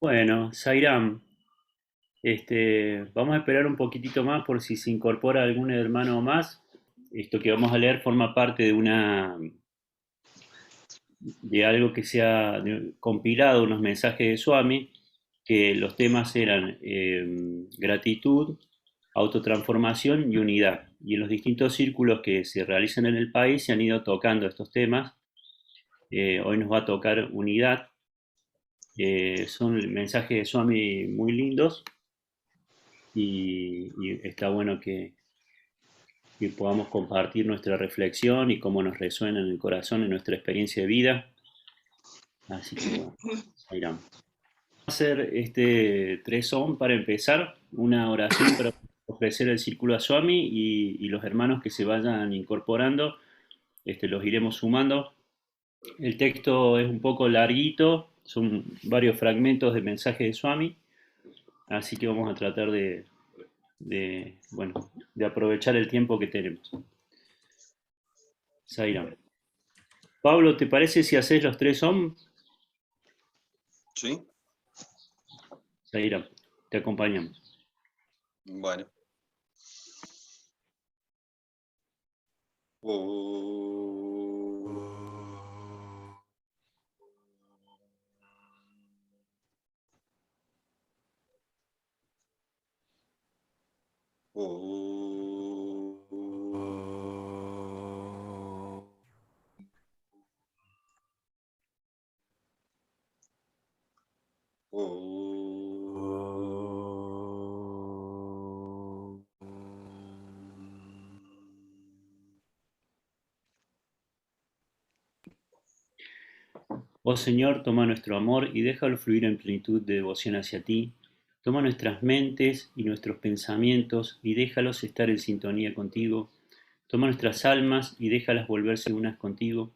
Bueno, Sairam, vamos a esperar un poquitito más por si se incorpora algún hermano más. Esto que vamos a leer forma parte de algo que se ha compilado, unos mensajes de Swami, que los temas eran gratitud, autotransformación y unidad. Y en los distintos círculos que se realizan en el país se han ido tocando estos temas. Hoy nos va a tocar unidad. Son mensajes de Swami muy lindos y está bueno que podamos compartir nuestra reflexión y cómo nos resuena en el corazón, en nuestra experiencia de vida. Así que bueno, ahí vamos. Vamos a hacer tres son para empezar, una oración para ofrecer el círculo a Swami y los hermanos que se vayan incorporando, los iremos sumando. El texto es un poco larguito, son varios fragmentos de mensaje de Swami, así que vamos a tratar bueno, de aprovechar el tiempo que tenemos. Sairam. Pablo, ¿te parece si haces los tres om? Sí, Sairam, te acompañamos. bueno. Oh Señor, toma nuestro amor y déjalo fluir en plenitud de devoción hacia ti. Toma nuestras mentes y nuestros pensamientos y déjalos estar en sintonía contigo. Toma nuestras almas y déjalas volverse unas contigo.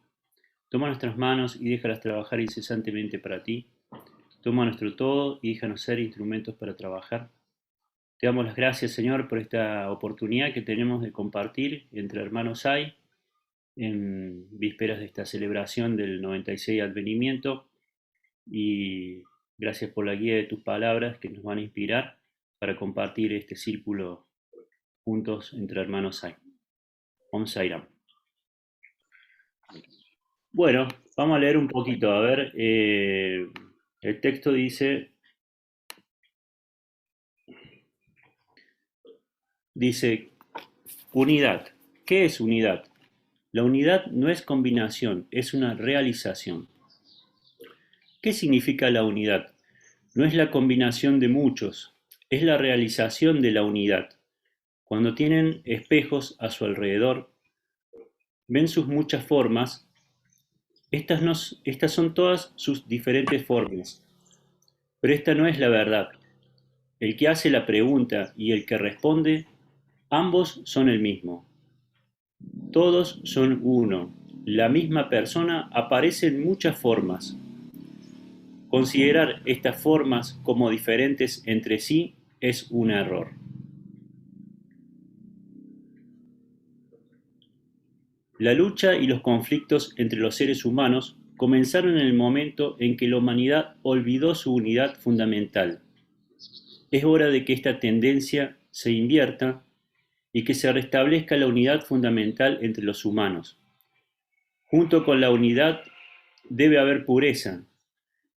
Toma nuestras manos y déjalas trabajar incesantemente para ti. Toma nuestro todo y déjanos ser instrumentos para trabajar. Te damos las gracias, Señor, por esta oportunidad que tenemos de compartir entre hermanos hay en vísperas de esta celebración del 96 Advenimiento y gracias por la guía de tus palabras que nos van a inspirar para compartir este círculo juntos entre hermanos hay. Om Sairam. Bueno, vamos a leer un poquito, a ver, el texto dice, unidad. ¿Qué es unidad? La unidad no es combinación, es una realización. ¿Qué significa la unidad? No es la combinación de muchos, es la realización de la unidad. Cuando tienen espejos a su alrededor, ven sus muchas formas, estas son todas sus diferentes formas, pero esta no es la verdad. El que hace la pregunta y el que responde, ambos son el mismo. Todos son uno. La misma persona aparece en muchas formas. Considerar estas formas como diferentes entre sí es un error. La lucha y los conflictos entre los seres humanos comenzaron en el momento en que la humanidad olvidó su unidad fundamental. Es hora de que esta tendencia se invierta y que se restablezca la unidad fundamental entre los humanos. Junto con la unidad debe haber pureza.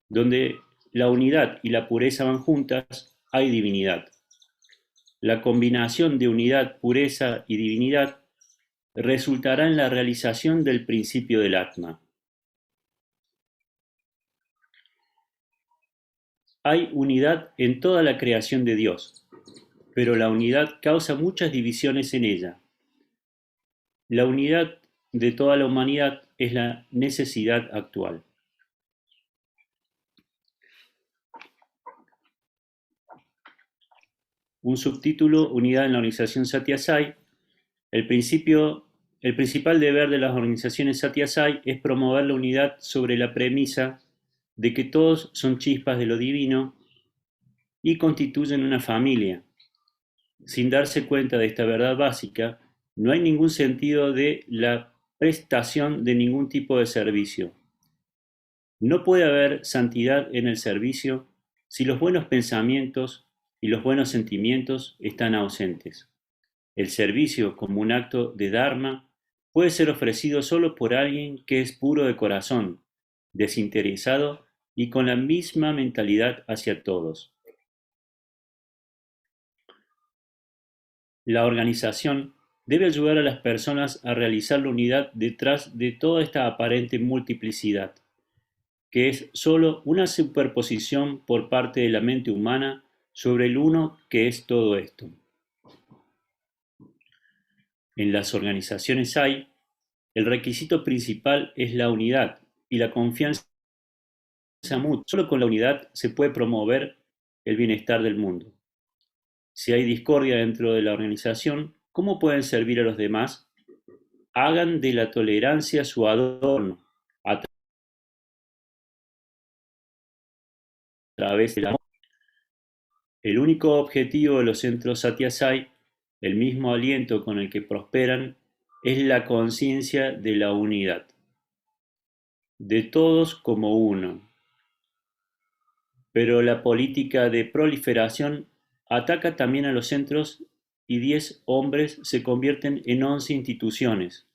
Donde la unidad y la pureza van juntas, hay divinidad. La combinación de unidad, pureza y divinidad resultará en la realización del principio del Atma. Hay unidad en toda la creación de Dios, pero la unidad causa muchas divisiones en ella. La unidad de toda la humanidad es la necesidad actual. Un subtítulo, Unidad en la organización Satya Sai. El principal deber de las organizaciones Satya Sai es promover la unidad sobre la premisa de que todos son chispas de lo divino y constituyen una familia. Sin darse cuenta de esta verdad básica, no hay ningún sentido de la prestación de ningún tipo de servicio. No puede haber santidad en el servicio si los buenos pensamientos y los buenos sentimientos están ausentes. El servicio como un acto de Dharma puede ser ofrecido solo por alguien que es puro de corazón, desinteresado y con la misma mentalidad hacia todos. La organización debe ayudar a las personas a realizar la unidad detrás de toda esta aparente multiplicidad, que es sólo una superposición por parte de la mente humana sobre el uno que es todo esto. En las organizaciones hay, el requisito principal es la unidad y la confianza mutua. Solo con la unidad se puede promover el bienestar del mundo. Si hay discordia dentro de la organización, ¿cómo pueden servir a los demás? Hagan de la tolerancia su adorno a través del amor. El único objetivo de los centros Satyasai, el mismo aliento con el que prosperan, es la conciencia de la unidad, de todos como uno. Pero la política de proliferación ataca también a los centros y 10 hombres se convierten en 11 instituciones.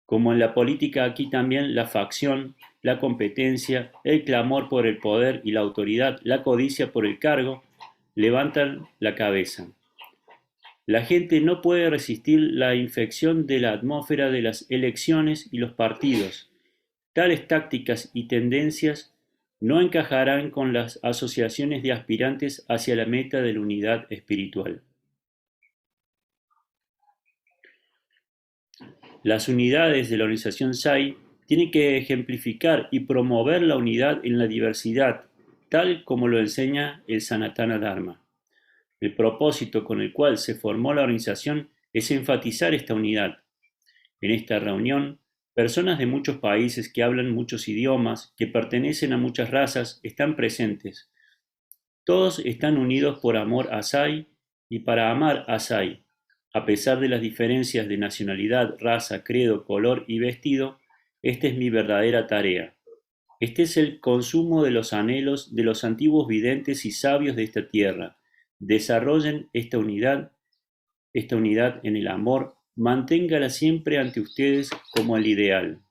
Como en la política, aquí también la facción, la competencia, el clamor por el poder y la autoridad, la codicia por el cargo, levantan la cabeza. La gente no puede resistir la infección de la atmósfera de las elecciones y los partidos. Tales tácticas y tendencias no encajarán con las asociaciones de aspirantes hacia la meta de la unidad espiritual. Las unidades de la organización SAI tienen que ejemplificar y promover la unidad en la diversidad, tal como lo enseña el Sanatana Dharma. El propósito con el cual se formó la organización es enfatizar esta unidad. En esta reunión, personas de muchos países que hablan muchos idiomas, que pertenecen a muchas razas, están presentes. Todos están unidos por amor a Sai y para amar a Sai. A pesar de las diferencias de nacionalidad, raza, credo, color y vestido, esta es mi verdadera tarea. Este es el consumo de los anhelos de los antiguos videntes y sabios de esta tierra. Desarrollen esta unidad en el amor, manténgala siempre ante ustedes como el ideal.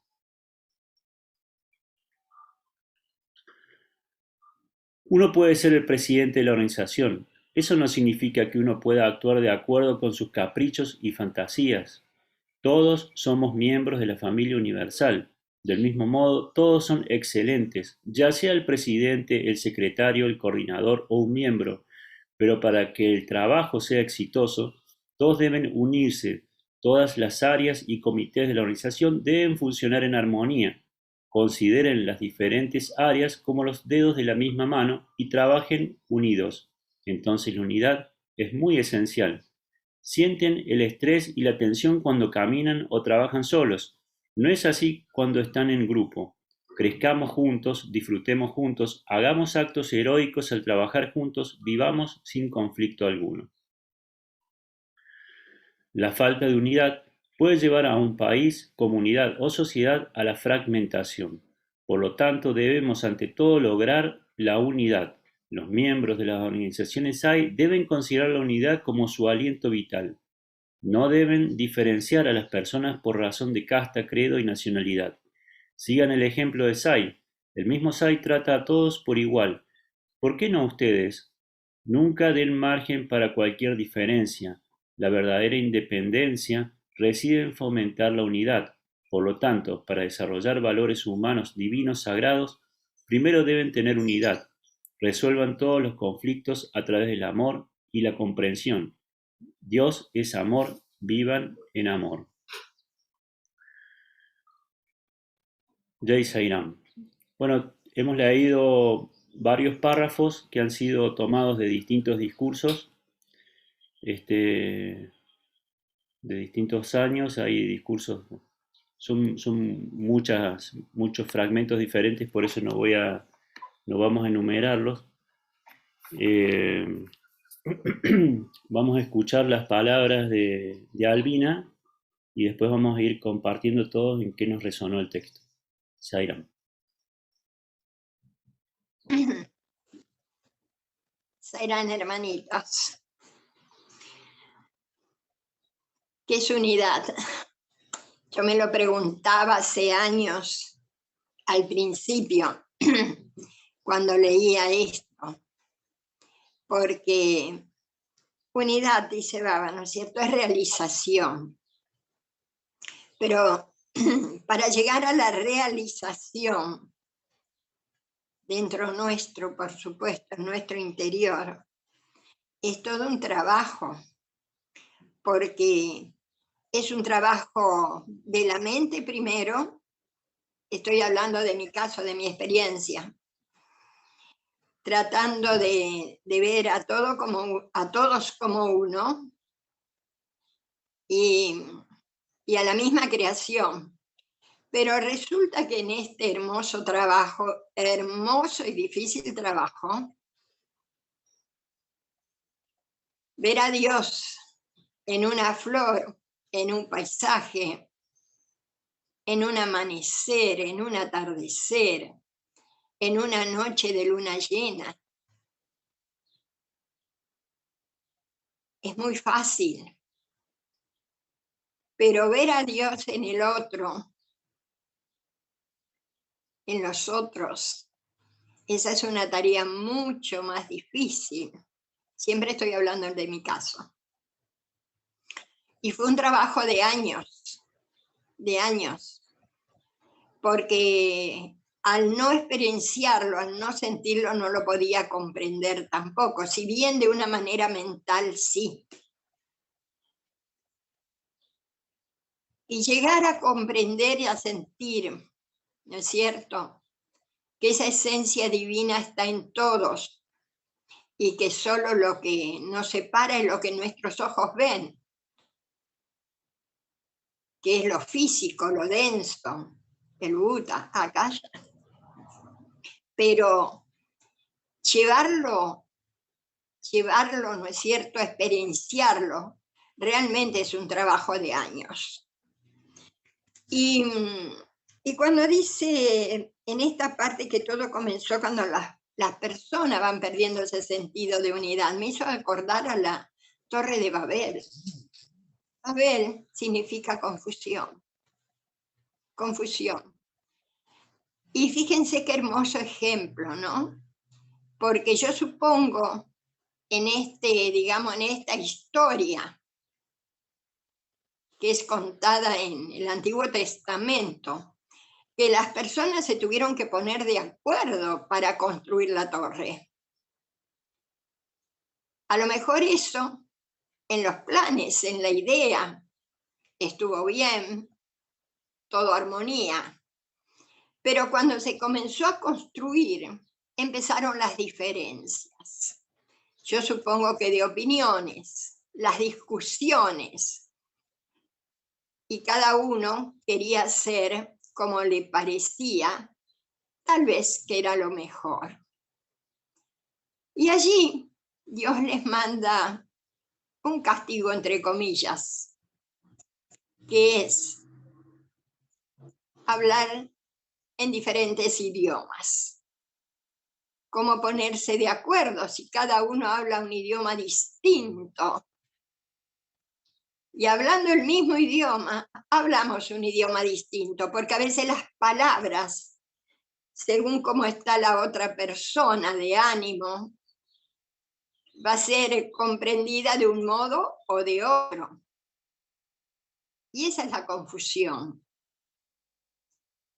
Uno puede ser el presidente de la organización. Eso no significa que uno pueda actuar de acuerdo con sus caprichos y fantasías. Todos somos miembros de la familia universal. Del mismo modo, todos son excelentes, ya sea el presidente, el secretario, el coordinador o un miembro. Pero para que el trabajo sea exitoso, todos deben unirse. Todas las áreas y comités de la organización deben funcionar en armonía. Consideren las diferentes áreas como los dedos de la misma mano y trabajen unidos. Entonces la unidad es muy esencial. Sienten el estrés y la tensión cuando caminan o trabajan solos. No es así cuando están en grupo. Crezcamos juntos, disfrutemos juntos, hagamos actos heroicos al trabajar juntos, vivamos sin conflicto alguno. La falta de unidad puede llevar a un país, comunidad o sociedad a la fragmentación. Por lo tanto, debemos ante todo lograr la unidad. Los miembros de las organizaciones SAI deben considerar la unidad como su aliento vital. No deben diferenciar a las personas por razón de casta, credo y nacionalidad. Sigan el ejemplo de SAI. El mismo SAI trata a todos por igual. ¿Por qué no ustedes? Nunca den margen para cualquier diferencia. La verdadera independencia reside en fomentar la unidad. Por lo tanto, para desarrollar valores humanos divinos sagrados, primero deben tener unidad. Resuelvan todos los conflictos a través del amor y la comprensión. Dios es amor, vivan en amor. Jai Sairam. Bueno, hemos leído varios párrafos que han sido tomados de distintos discursos, de distintos años. Hay discursos, son muchos fragmentos diferentes, por eso no vamos a enumerarlos. Vamos a escuchar las palabras de Albina y después vamos a ir compartiendo todos en qué nos resonó el texto. Sairam. eran hermanitos. ¿Qué es unidad? Yo me lo preguntaba hace años, al principio, cuando leía esto, porque unidad, dice Baba, ¿no es cierto?, es realización. Pero para llegar a la realización, dentro nuestro, por supuesto, en nuestro interior, es todo un trabajo, porque es un trabajo de la mente primero. Estoy hablando de mi caso, de mi experiencia, tratando de ver a todos como uno y a la misma creación. Pero resulta que en este hermoso trabajo, hermoso y difícil trabajo, ver a Dios en una flor, en un paisaje, en un amanecer, en un atardecer, en una noche de luna llena, es muy fácil. Pero ver a Dios en el otro, en los otros, esa es una tarea mucho más difícil. Siempre estoy hablando de mi caso. Y fue un trabajo de años, porque al no experienciarlo, al no sentirlo, no lo podía comprender tampoco, si bien de una manera mental sí. Y llegar a comprender y a sentir, ¿no es cierto?, que esa esencia divina está en todos y que solo lo que nos separa es lo que nuestros ojos ven, que es lo físico, lo denso, el Buda, acá. Pero llevarlo, ¿no es cierto?, experienciarlo, realmente es un trabajo de años. Y cuando dice en esta parte que todo comenzó cuando las personas van perdiendo ese sentido de unidad, me hizo acordar a la Torre de Babel. Babel significa confusión. Confusión. Y fíjense qué hermoso ejemplo, ¿no? Porque yo supongo en esta historia que es contada en el Antiguo Testamento, que las personas se tuvieron que poner de acuerdo para construir la torre. A lo mejor eso, en los planes, en la idea, estuvo bien, todo armonía. Pero cuando se comenzó a construir, empezaron las diferencias. Yo supongo que de opiniones, las discusiones, y cada uno quería hacer como le parecía, tal vez que era lo mejor. Y allí Dios les manda un castigo, entre comillas, que es hablar en diferentes idiomas. ¿Cómo ponerse de acuerdo si cada uno habla un idioma distinto? Y hablando el mismo idioma, hablamos un idioma distinto, porque a veces las palabras, según cómo está la otra persona de ánimo, va a ser comprendida de un modo o de otro. Y esa es la confusión.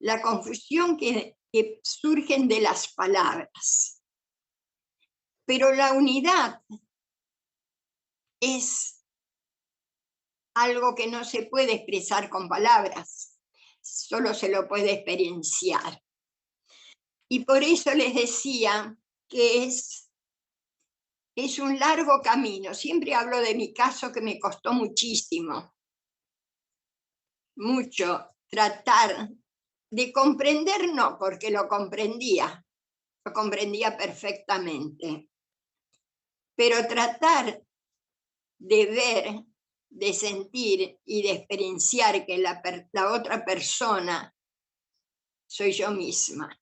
La confusión que surgen de las palabras. Pero la unidad es algo que no se puede expresar con palabras, solo se lo puede experienciar. Y por eso les decía que es un largo camino. Siempre hablo de mi caso, que me costó muchísimo, mucho, tratar de comprender, no, porque lo comprendía perfectamente, pero tratar de ver, de sentir y de experienciar que la otra persona soy yo misma.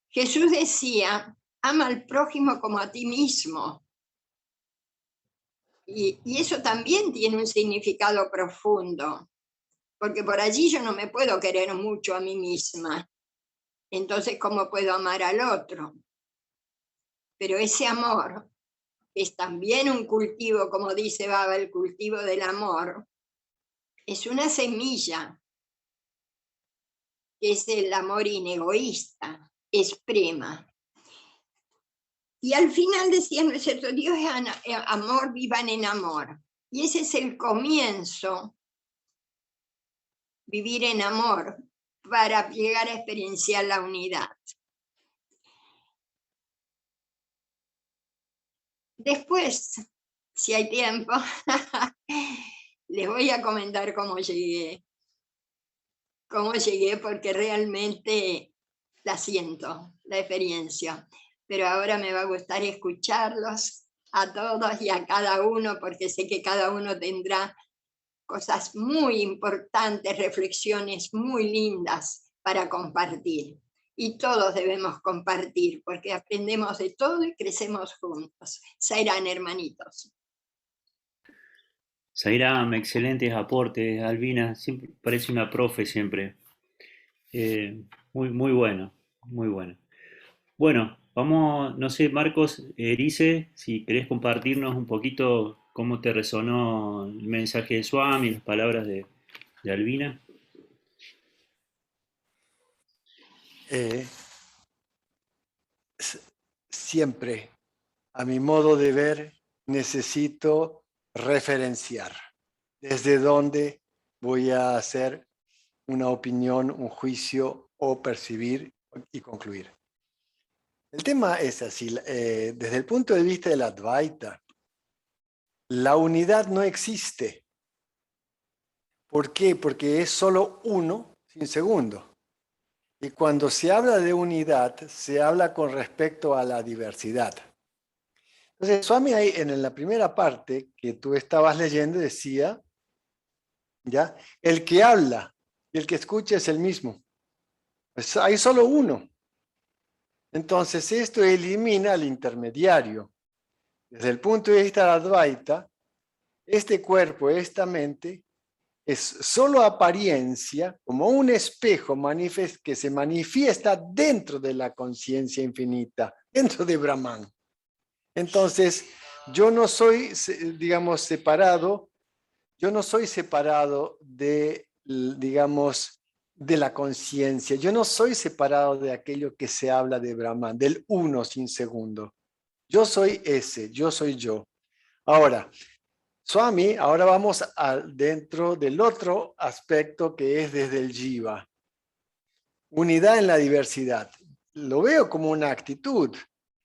Jesús decía ama al prójimo como a ti mismo. Y eso también tiene un significado profundo, porque por allí yo no me puedo querer mucho a mí misma. Entonces, ¿cómo puedo amar al otro? Pero ese amor es también un cultivo, como dice Baba, el cultivo del amor, es una semilla, que es el amor inegoísta, es prema. Y al final decía, ¿no es cierto? Dios es amor, vivan en amor. Y ese es el comienzo, vivir en amor, para llegar a experienciar la unidad. Después, si hay tiempo, les voy a comentar cómo llegué, porque realmente la siento, la experiencia. Pero ahora me va a gustar escucharlos a todos y a cada uno, porque sé que cada uno tendrá cosas muy importantes, reflexiones muy lindas para compartir. Y todos debemos compartir, porque aprendemos de todo y crecemos juntos. Serán hermanitos. Zairam, excelentes aportes, Albina, siempre, parece una profe siempre. Muy, muy bueno, muy bueno. Bueno, vamos, no sé, Marcos, Erice, si querés compartirnos un poquito cómo te resonó el mensaje de Swami, las palabras de Albina. Eh, Siempre, a mi modo de ver, necesito referenciar desde dónde voy a hacer una opinión, un juicio o percibir y concluir. El tema es así, desde el punto de vista del Advaita, la unidad no existe. ¿Por qué? Porque es solo uno sin segundo. Y cuando se habla de unidad, se habla con respecto a la diversidad. Entonces, Swami ahí en la primera parte que tú estabas leyendo decía, ¿ya? El que habla y el que escucha es el mismo. Pues hay solo uno. Entonces, esto elimina al intermediario. Desde el punto de vista de Advaita, este cuerpo, esta mente, es solo apariencia, como un espejo que se manifiesta dentro de la conciencia infinita, dentro de Brahman. Entonces, yo no soy, digamos, separado, yo no soy separado de, digamos, de la conciencia, yo no soy separado de aquello que se habla de Brahman, del uno sin segundo. Yo soy ese, yo soy yo. Ahora, Swami, ahora vamos dentro del otro aspecto que es desde el Jiva. Unidad en la diversidad. Lo veo como una actitud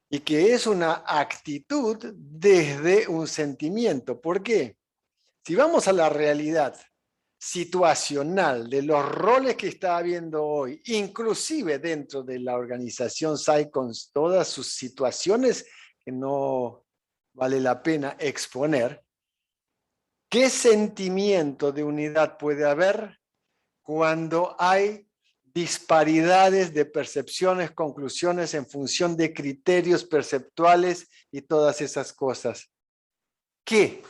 y que es una actitud desde un sentimiento. ¿Por qué? Si vamos a la realidad situacional de los roles que está habiendo hoy, inclusive dentro de la organización SAI con todas sus situaciones que no vale la pena exponer, ¿qué sentimiento de unidad puede haber cuando hay disparidades de percepciones, conclusiones en función de criterios perceptuales y todas esas cosas? ¿Qué?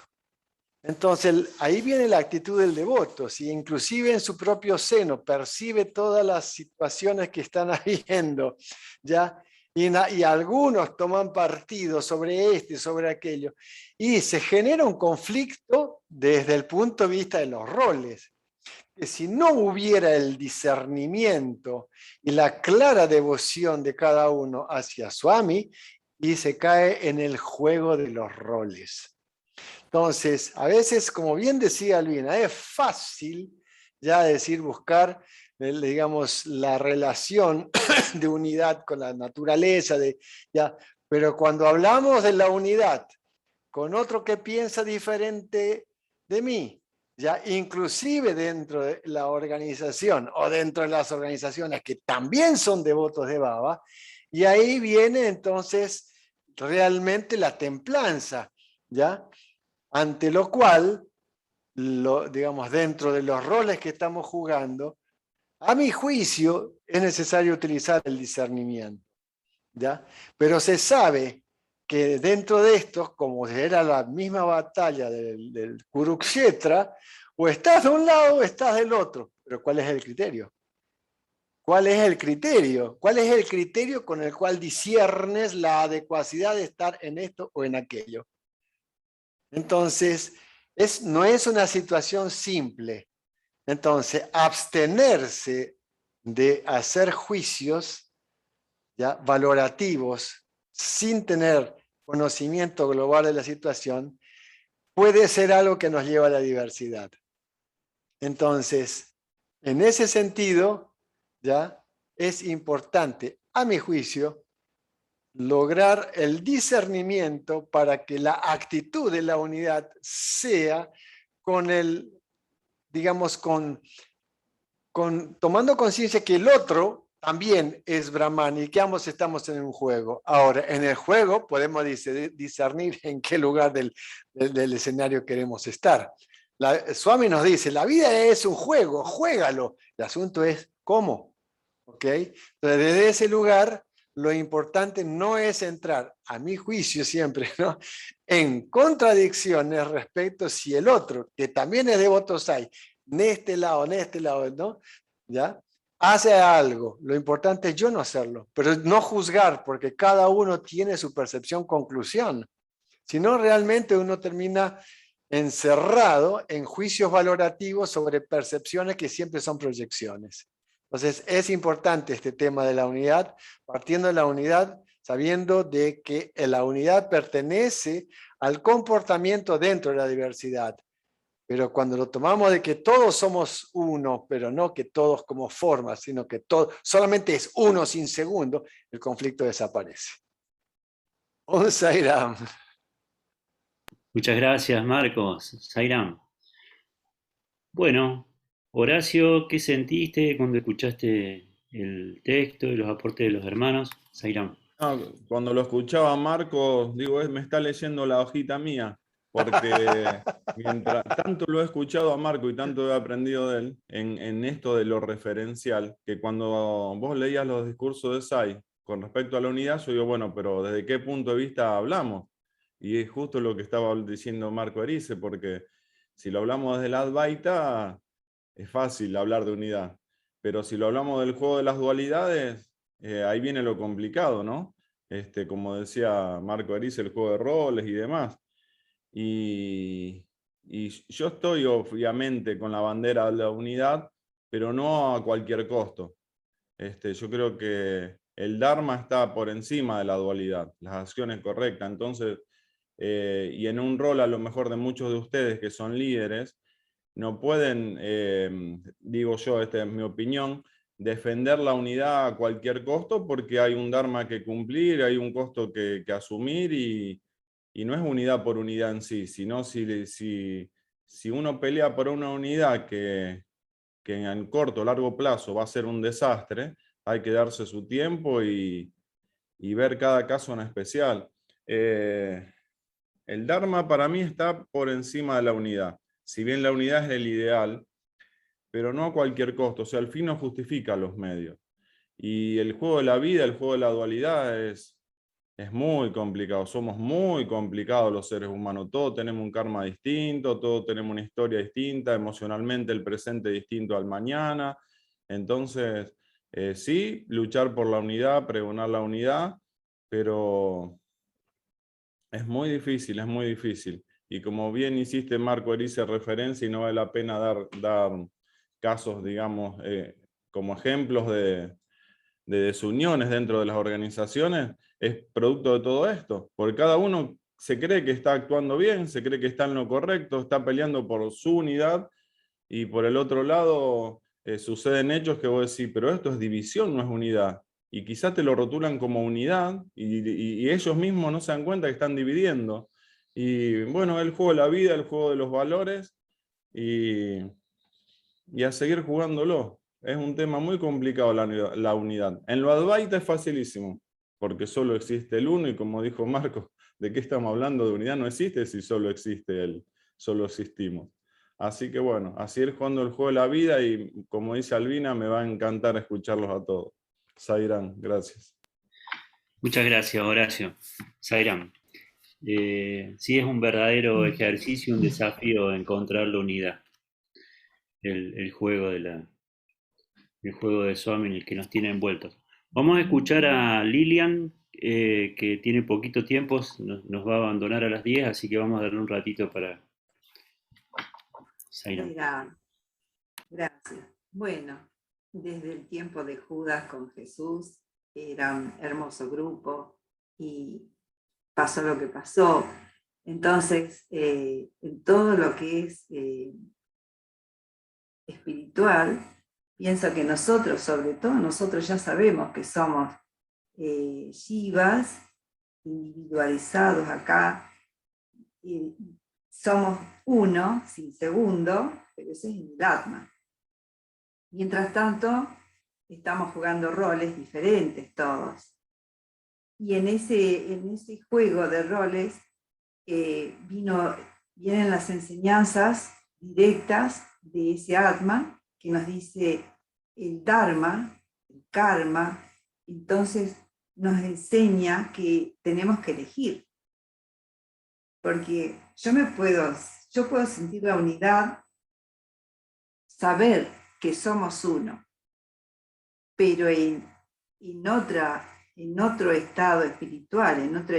Entonces, ahí viene la actitud del devoto. Si inclusive en su propio seno percibe todas las situaciones que están habiendo, ¿ya? Y algunos toman partido sobre este, sobre aquello, y se genera un conflicto desde el punto de vista de los roles. Que si no hubiera el discernimiento y la clara devoción de cada uno hacia Swami, y se cae en el juego de los roles. Entonces, a veces, como bien decía Albina, es fácil ya decir, buscar, digamos, la relación de unidad con la naturaleza, ya, pero cuando hablamos de la unidad con otro que piensa diferente de mí, ya inclusive dentro de la organización o dentro de las organizaciones que también son devotos de Baba, y ahí viene entonces realmente la templanza, ¿ya? Ante lo cual, digamos, dentro de los roles que estamos jugando, a mi juicio es necesario utilizar el discernimiento. ¿ya? Pero se sabe que dentro de estos, como era la misma batalla del Kurukshetra, o estás de un lado o estás del otro. Pero ¿cuál es el criterio? ¿Cuál es el criterio? ¿Cuál es el criterio con el cual disciernes la adecuacidad de estar en esto o en aquello? Entonces, no es una situación simple. Entonces, abstenerse de hacer juicios, ¿ya?, valorativos sin tener conocimiento global de la situación puede ser algo que nos lleva a la diversidad. Entonces, en ese sentido, ¿ya?, es importante, a mi juicio, lograr el discernimiento para que la actitud de la unidad sea con el, digamos, tomando conciencia que el otro también es Brahman y que ambos estamos en un juego. Ahora, en el juego podemos discernir en qué lugar del escenario queremos estar. Swami nos dice, la vida es un juego, juégalo. El asunto es cómo. ¿Ok? Entonces, desde ese lugar, lo importante no es entrar, a mi juicio siempre, ¿no?, en contradicciones respecto si el otro, que también es devoto Sai, en este lado, ¿no?, ¿ya?, hace algo. Lo importante es yo no hacerlo, pero no juzgar, porque cada uno tiene su percepción, conclusión. Si no, realmente uno termina encerrado en juicios valorativos sobre percepciones que siempre son proyecciones. Entonces, es importante este tema de la unidad, partiendo de la unidad, sabiendo de que la unidad pertenece al comportamiento dentro de la diversidad. Pero cuando lo tomamos de que todos somos uno, pero no que todos como formas, sino que todo solamente es uno sin segundo, el conflicto desaparece. Om Sai Ram. Muchas gracias, Marcos. Sairam. Bueno, Horacio, ¿qué sentiste cuando escuchaste el texto y los aportes de los hermanos? Sairam. No, cuando lo escuchaba Marco, digo, me está leyendo la hojita mía, porque mientras tanto lo he escuchado a Marco y tanto he aprendido de él en esto de lo referencial, que cuando vos leías los discursos de Sai con respecto a la unidad, yo digo, bueno, pero ¿desde qué punto de vista hablamos? Y es justo lo que estaba diciendo Marco Erice, porque si lo hablamos desde la Advaita, es fácil hablar de unidad, pero si lo hablamos del juego de las dualidades, ahí viene lo complicado, ¿no? Como decía Marco Erice, el juego de roles y demás. Y yo estoy obviamente con la bandera de la unidad, pero no a cualquier costo. Yo creo que el Dharma está por encima de la dualidad, las acciones correctas. Entonces, y en un rol a lo mejor de muchos de ustedes que son líderes, no pueden, digo yo, esta es mi opinión, defender la unidad a cualquier costo porque hay un Dharma que cumplir, hay un costo que asumir y no es unidad por unidad en sí, sino si uno pelea por una unidad que en el corto o largo plazo va a ser un desastre, hay que darse su tiempo y ver cada caso en especial. El Dharma para mí está por encima de la unidad. Si bien la unidad es el ideal, pero no a cualquier costo. O sea, el fin no justifica los medios. Y el juego de la vida, el juego de la dualidad es muy complicado. Somos muy complicados los seres humanos. Todos tenemos un karma distinto, todos tenemos una historia distinta, emocionalmente el presente distinto al mañana. Entonces, sí, luchar por la unidad, pregonar la unidad, pero es muy difícil, es muy difícil. Y como bien hiciste, Marco, Erice, referencia, y no vale la pena dar casos, digamos, como ejemplos de desuniones dentro de las organizaciones, es producto de todo esto. Porque cada uno se cree que está actuando bien, se cree que está en lo correcto, está peleando por su unidad, y por el otro lado suceden hechos que vos decís, pero esto es división, no es unidad. Y quizás te lo rotulan como unidad, y ellos mismos no se dan cuenta que están dividiendo. Y bueno, el juego de la vida, el juego de los valores, y a seguir jugándolo. Es un tema muy complicado la unidad. En lo Advaita es facilísimo, porque solo existe el uno, y como dijo Marco, ¿de qué estamos hablando? De unidad no existe si solo existe él, solo existimos. Así que bueno, así es jugando el juego de la vida, y como dice Albina, me va a encantar escucharlos a todos. Sairam, gracias. Muchas gracias, Horacio. Zairam, sí es un verdadero ejercicio, un desafío encontrar la unidad, el juego el juego de Swami en el que nos tiene envueltos. Vamos a escuchar a Lilian, que tiene poquito tiempo, nos va a abandonar a las 10, así que vamos a darle un ratito para Zairam. Mira, gracias. Bueno, desde el tiempo de Judas con Jesús, era un hermoso grupo y pasó lo que pasó. Entonces, en todo lo que es espiritual, pienso que nosotros, sobre todo nosotros ya sabemos que somos Shivas, individualizados acá, somos uno, sin segundo, pero ese es el Atma. Mientras tanto, estamos jugando roles diferentes todos. Y en ese juego de roles vienen las enseñanzas directas de ese Atma, que nos dice el Dharma, el Karma. Entonces nos enseña que tenemos que elegir. Porque yo puedo sentir la unidad, saber que somos uno, pero en otro estado espiritual, en otro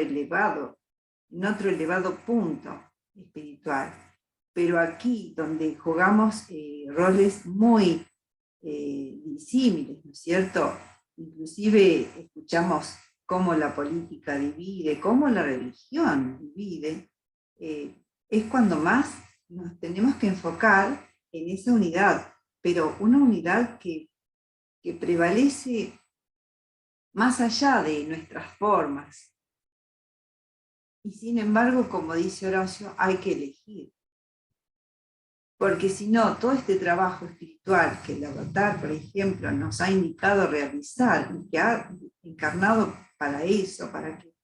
elevado punto espiritual. Pero aquí, donde jugamos roles muy disímiles, ¿no es cierto? Inclusive escuchamos cómo la política divide, cómo la religión divide, es cuando más nos tenemos que enfocar en esa unidad, pero una unidad que prevalece más allá de nuestras formas. Y sin embargo, como dice Horacio, hay que elegir. Porque si no, todo este trabajo espiritual que el Avatar, por ejemplo, nos ha indicado realizar, y que ha encarnado para eso, para que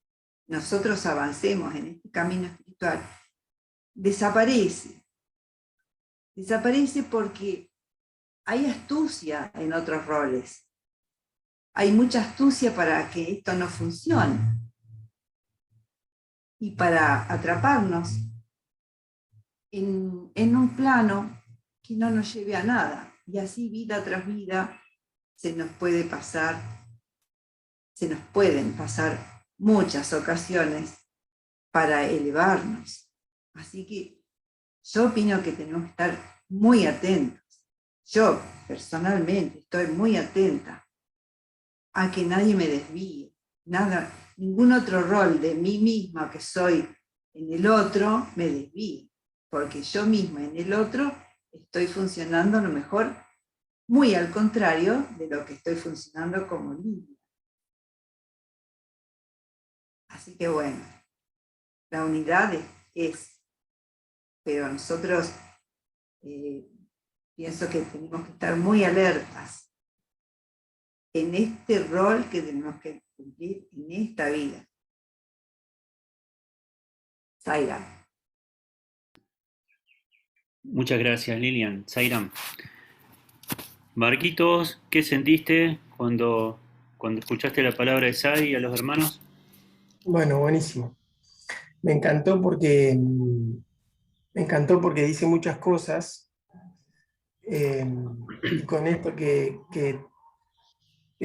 nosotros avancemos en este camino espiritual, desaparece. Desaparece porque hay astucia en otros roles. Hay mucha astucia para que esto no funcione. Y para atraparnos en un plano que no nos lleve a nada. Y así vida tras vida se nos pueden pasar muchas ocasiones para elevarnos. Así que yo opino que tenemos que estar muy atentos. Yo personalmente estoy muy atenta a que nadie me desvíe, ningún otro rol de mí misma que soy en el otro me desvíe, porque yo misma en el otro estoy funcionando a lo mejor muy al contrario de lo que estoy funcionando como Lidia. Así que bueno, la unidad es, pero nosotros pienso que tenemos que estar muy alertas en este rol que tenemos que cumplir en esta vida. Zairam. Muchas gracias, Lilian. Zairam. Marquitos, ¿qué sentiste cuando escuchaste la palabra de Sai a los hermanos? Bueno, buenísimo. Me encantó porque dice muchas cosas, y con esto que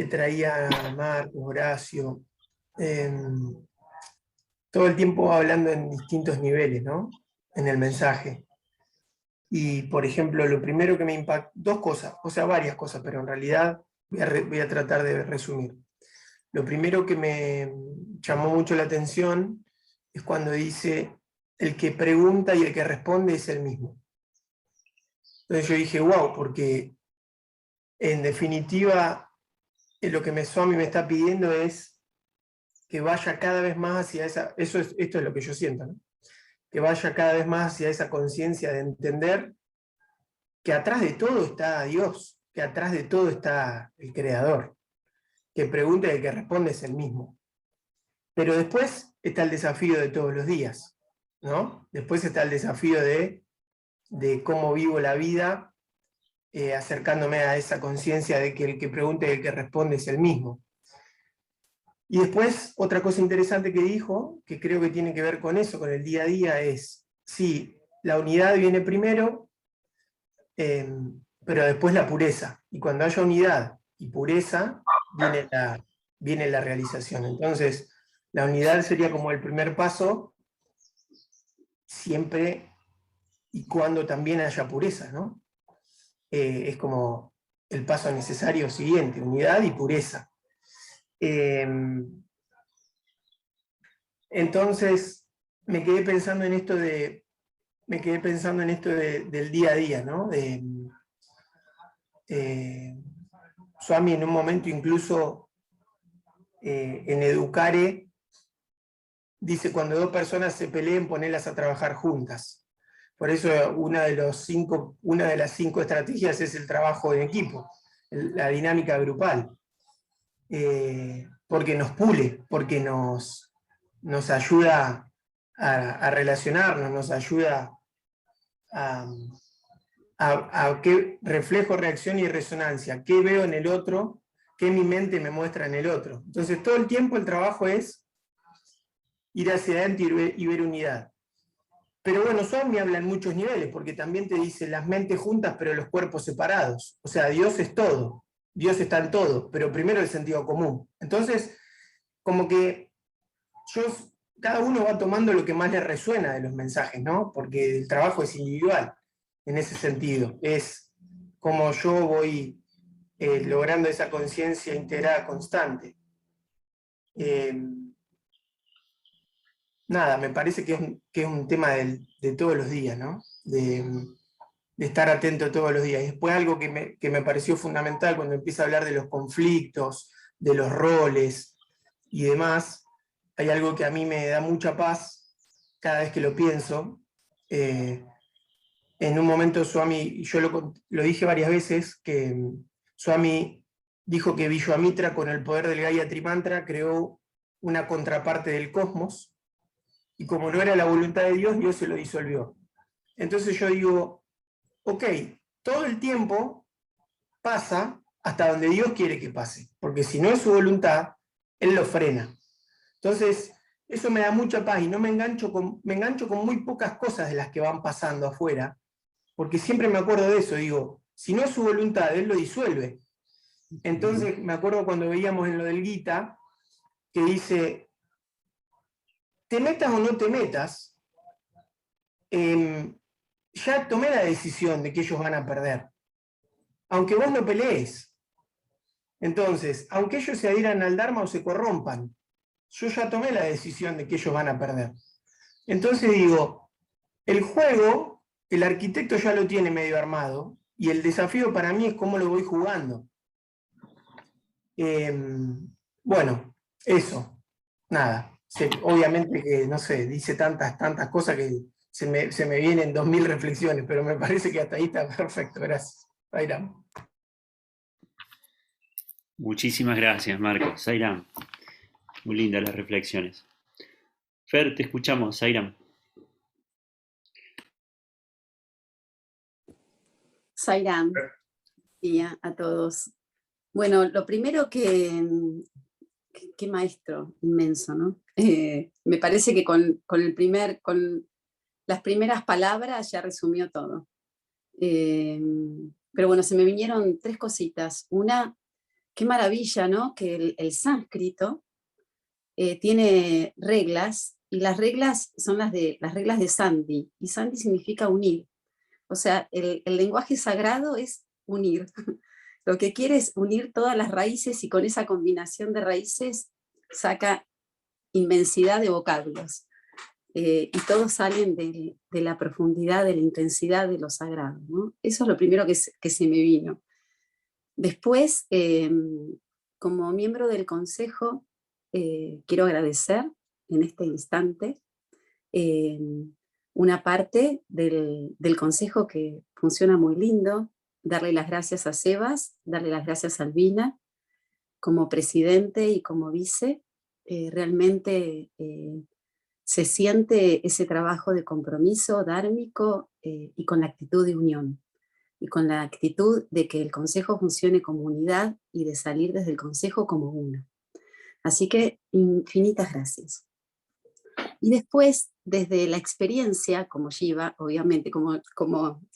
traía Marcos, Horacio, todo el tiempo hablando en distintos niveles, ¿no? En el mensaje. Y, por ejemplo, lo primero que me impactó, dos cosas, o sea, varias cosas, pero en realidad voy a tratar de resumir. Lo primero que me llamó mucho la atención es cuando dice, el que pregunta y el que responde es el mismo. Entonces yo dije, wow, porque en definitiva lo que Swami me está pidiendo es que vaya cada vez más hacia esto es lo que yo siento, ¿no? Que vaya cada vez más hacia esa conciencia de entender que atrás de todo está Dios, que atrás de todo está el Creador, que pregunta y el que responde es el mismo. Pero después está el desafío de todos los días, ¿no? Después está el desafío de cómo vivo la vida, acercándome a esa conciencia de que el que pregunta y el que responde es el mismo. Y después, otra cosa interesante que dijo, que creo que tiene que ver con eso, con el día a día, es, sí, la unidad viene primero, pero después la pureza. Y cuando haya unidad y pureza, viene la realización. Entonces, la unidad sería como el primer paso, siempre y cuando también haya pureza, ¿no? Es como el paso necesario siguiente, unidad y pureza. Entonces, me quedé pensando en esto del día a día, ¿no? Swami en un momento incluso en Educare dice, cuando dos personas se peleen, ponerlas a trabajar juntas. Por eso una de las 5 estrategias es el trabajo en equipo, la dinámica grupal. Porque nos pule, porque nos ayuda a relacionarnos, nos ayuda a qué reflejo, reacción y resonancia, qué veo en el otro, qué mi mente me muestra en el otro. Entonces todo el tiempo el trabajo es ir hacia adentro y ver unidad. Pero bueno, Swami habla en muchos niveles, porque también te dice las mentes juntas pero los cuerpos separados. O sea, Dios es todo, Dios está en todo, pero primero el sentido común. Entonces, como que cada uno va tomando lo que más le resuena de los mensajes, ¿no? Porque el trabajo es individual, en ese sentido. Es como yo voy logrando esa conciencia integrada constante. Nada, me parece que es un tema de todos los días, ¿no? De estar atento todos los días. Y después algo que me pareció fundamental cuando empieza a hablar de los conflictos, de los roles y demás, hay algo que a mí me da mucha paz cada vez que lo pienso. En un momento Swami, yo lo dije varias veces, que Swami dijo que Vishwamitra con el poder del Gayatri Mantra creó una contraparte del cosmos, y como no era la voluntad de Dios, Dios se lo disolvió. Entonces yo digo, ok, todo el tiempo pasa hasta donde Dios quiere que pase, porque si no es su voluntad, Él lo frena. Entonces, eso me da mucha paz y no me engancho con muy pocas cosas de las que van pasando afuera, porque siempre me acuerdo de eso, digo, si no es su voluntad, Él lo disuelve. Entonces, me acuerdo cuando veíamos en lo del Gita, que dice, te metas o no te metas, ya tomé la decisión de que ellos van a perder, aunque vos no pelees. Entonces, aunque ellos se adhieran al Dharma o se corrompan, yo ya tomé la decisión de que ellos van a perder. Entonces digo, el juego, el arquitecto ya lo tiene medio armado, y el desafío para mí es cómo lo voy jugando. Bueno, eso, nada. Obviamente que, no sé, dice tantas cosas que se me vienen 2000 reflexiones, pero me parece que hasta ahí está perfecto. Gracias. Sairam. Muchísimas gracias, Marcos. Sairam. Muy lindas las reflexiones. Fer, te escuchamos, Sairam. Sairam, y a todos. Bueno, lo primero qué maestro inmenso, ¿no? Me parece que con las primeras palabras ya resumió todo. Pero bueno, se me vinieron 3 cositas. Una, qué maravilla, ¿no? Que el sánscrito tiene reglas, y las reglas son las reglas de Sandhi, y Sandhi significa unir. O sea, el lenguaje sagrado es unir. Lo que quiere es unir todas las raíces, y con esa combinación de raíces saca inmensidad de vocablos. Y todos salen de la profundidad, de la intensidad de lo sagrado, ¿no? Eso es lo primero que se me vino. Después, como miembro del consejo, quiero agradecer en este instante una parte del consejo que funciona muy lindo, darle las gracias a Sebas, darle las gracias a Albina, como presidente y como vice. Realmente se siente ese trabajo de compromiso dármico y con la actitud de unión, y con la actitud de que el consejo funcione como unidad y de salir desde el consejo como uno. Así que infinitas gracias. Y después, desde la experiencia, como Shiva, obviamente, como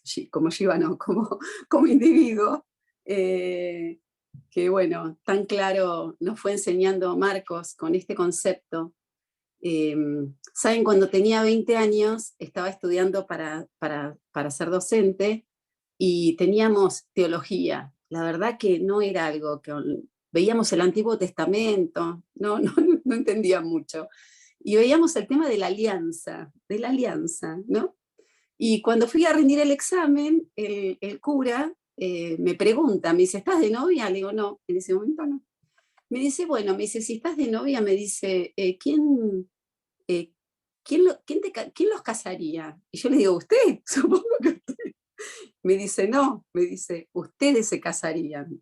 Shiva no, como individuo, que bueno, tan claro nos fue enseñando Marcos con este concepto. Saben, cuando tenía 20 años, estaba estudiando para ser docente y teníamos teología. La verdad que no era algo que veíamos el Antiguo Testamento, no entendía mucho. Y veíamos el tema de la alianza, ¿no? Y cuando fui a rendir el examen, el cura me pregunta, me dice, ¿estás de novia? Le digo, no, en ese momento no. Me dice, bueno, me dice, si estás de novia, me dice, ¿quién los casaría? Y yo le digo, usted, supongo que usted. Me dice, no, me dice, ustedes se casarían.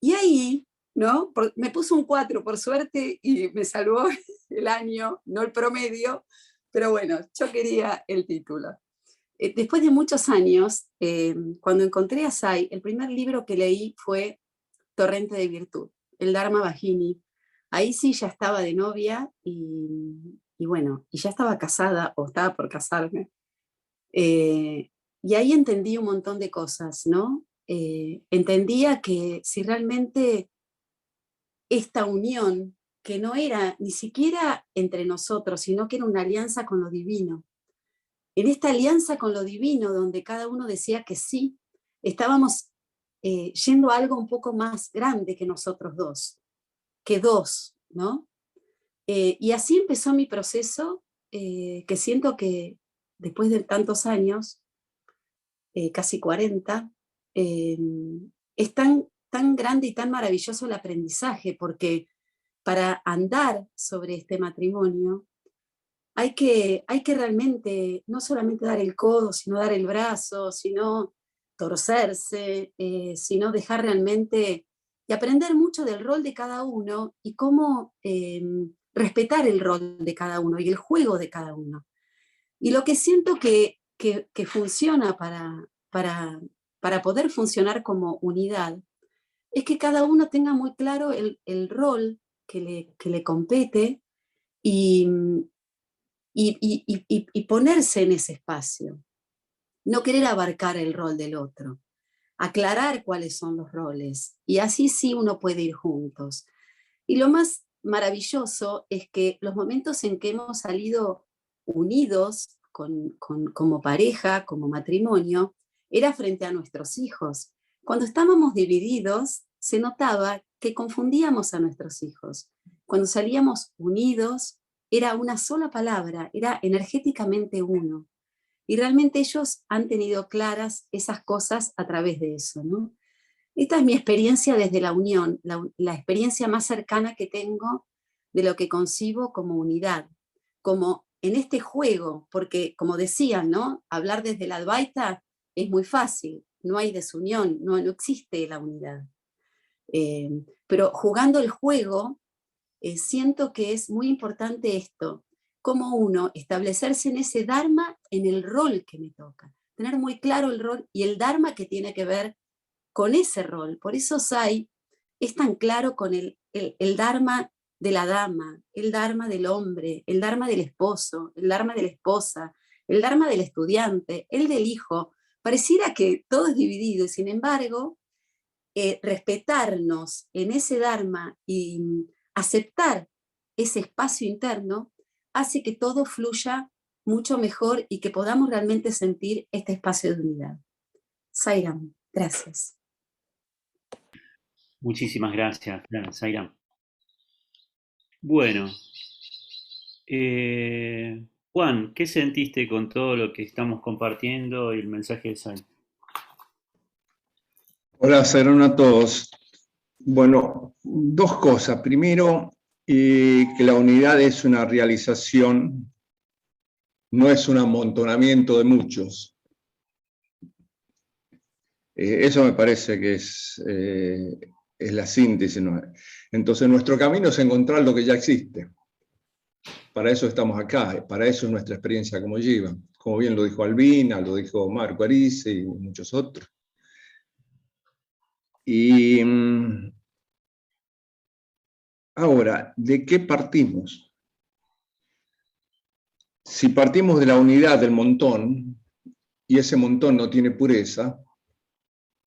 Y ahí, ¿no? Me puso un 4 por suerte y me salvó el año, no el promedio, pero bueno, yo quería el título. Después de muchos años, cuando encontré a Sai, el primer libro que leí fue Torrente de Virtud, el Dharma Vajini. Ahí sí ya estaba de novia y bueno, y ya estaba casada o estaba por casarme. Y ahí entendí un montón de cosas, ¿no? Entendía que si realmente esta unión, que no era ni siquiera entre nosotros, sino que era una alianza con lo divino. En esta alianza con lo divino, donde cada uno decía que sí, estábamos yendo a algo un poco más grande que nosotros dos, ¿no? Y así empezó mi proceso, que siento que después de tantos años, casi 40, es tan grande y tan maravilloso el aprendizaje, porque para andar sobre este matrimonio hay que realmente no solamente dar el codo, sino dar el brazo, sino torcerse, sino dejar realmente y aprender mucho del rol de cada uno y cómo respetar el rol de cada uno y el juego de cada uno. Y lo que siento que funciona para poder funcionar como unidad es que cada uno tenga muy claro el rol que le compete y ponerse en ese espacio. No querer abarcar el rol del otro, aclarar cuáles son los roles, y así sí uno puede ir juntos. Y lo más maravilloso es que los momentos en que hemos salido unidos como pareja, como matrimonio, era frente a nuestros hijos. Cuando estábamos divididos, se notaba que confundíamos a nuestros hijos. Cuando salíamos unidos, era una sola palabra, era energéticamente uno. Y realmente ellos han tenido claras esas cosas a través de eso, ¿no? Esta es mi experiencia desde la unión, la experiencia más cercana que tengo de lo que concibo como unidad, como en este juego, porque como decían, ¿no? Hablar desde la Advaita es muy fácil, no hay desunión, no existe la unidad. Pero jugando el juego, siento que es muy importante esto, cómo uno establecerse en ese Dharma, en el rol que me toca, tener muy claro el rol y el Dharma que tiene que ver con ese rol. Por eso Sai es tan claro con el Dharma de la dama, el Dharma del hombre, el Dharma del esposo, el Dharma de la esposa, el Dharma del estudiante, el del hijo. Pareciera que todo es dividido y sin embargo, respetarnos en ese Dharma y aceptar ese espacio interno hace que todo fluya mucho mejor y que podamos realmente sentir este espacio de unidad. Sairam, gracias. Muchísimas gracias, Zaira. Bueno, Juan, ¿qué sentiste con todo lo que estamos compartiendo y el mensaje de Zaira? Hola, Sairón a todos. Bueno, dos cosas. Primero, que la unidad es una realización, no es un amontonamiento de muchos. Eso me parece que es la síntesis, ¿no? Entonces, nuestro camino es encontrar lo que ya existe. Para eso estamos acá, para eso es nuestra experiencia como Jiva. Como bien lo dijo Albina, lo dijo Marco Arice y muchos otros. Y Ahora, ¿de qué partimos? Si partimos de la unidad del montón, y ese montón no tiene pureza,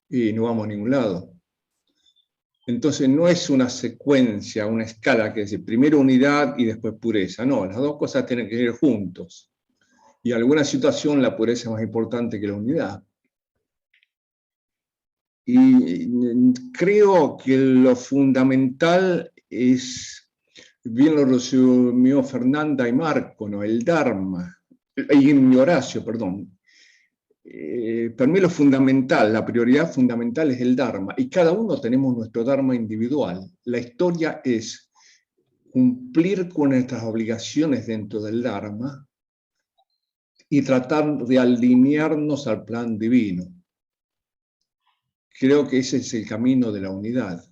y no vamos a ningún lado. Entonces no es una secuencia, una escala que dice primero unidad y después pureza. No, las dos cosas tienen que ir juntos. Y en alguna situación la pureza es más importante que la unidad. Y creo que lo fundamental es, bien lo resumió Fernanda y Marco, ¿no? El Dharma, y Horacio, perdón. Para mí lo fundamental, la prioridad fundamental es el Dharma, y cada uno tenemos nuestro Dharma individual. La historia es cumplir con nuestras obligaciones dentro del Dharma y tratar de alinearnos al plan divino. Creo que ese es el camino de la unidad.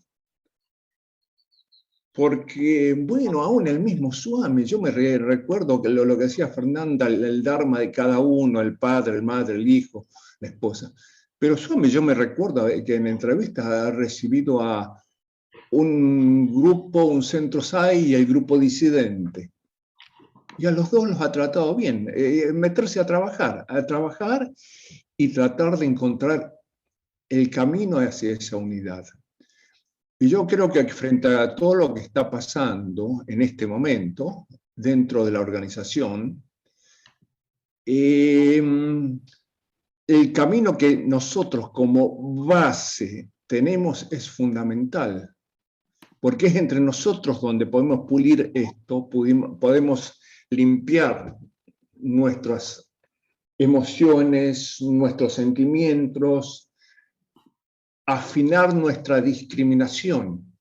Porque, bueno, aún el mismo Swami, yo me recuerdo que lo que decía Fernanda, el Dharma de cada uno, el padre, el madre, el hijo, la esposa. Pero Swami, yo me recuerdo que en entrevistas ha recibido a un grupo, un centro SAI y el grupo disidente. Y a los dos los ha tratado bien, meterse a trabajar y tratar de encontrar el camino hacia esa unidad. Y yo creo que frente a todo lo que está pasando en este momento dentro de la organización, el camino que nosotros como base tenemos es fundamental, porque es entre nosotros donde podemos pulir esto, podemos limpiar nuestras emociones, nuestros sentimientos, afinar nuestra discriminación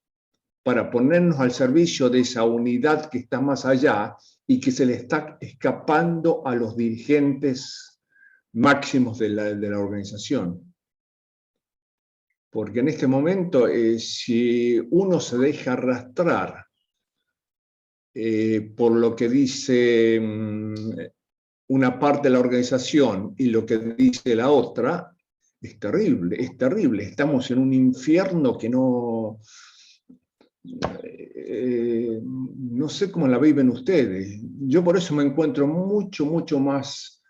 para ponernos al servicio de esa unidad que está más allá y que se le está escapando a los dirigentes máximos de la organización. Porque en este momento, si uno se deja arrastrar por lo que dice una parte de la organización y lo que dice la otra, es terrible, es terrible. Estamos en un infierno que no sé cómo la viven ustedes. Yo por eso me encuentro mucho más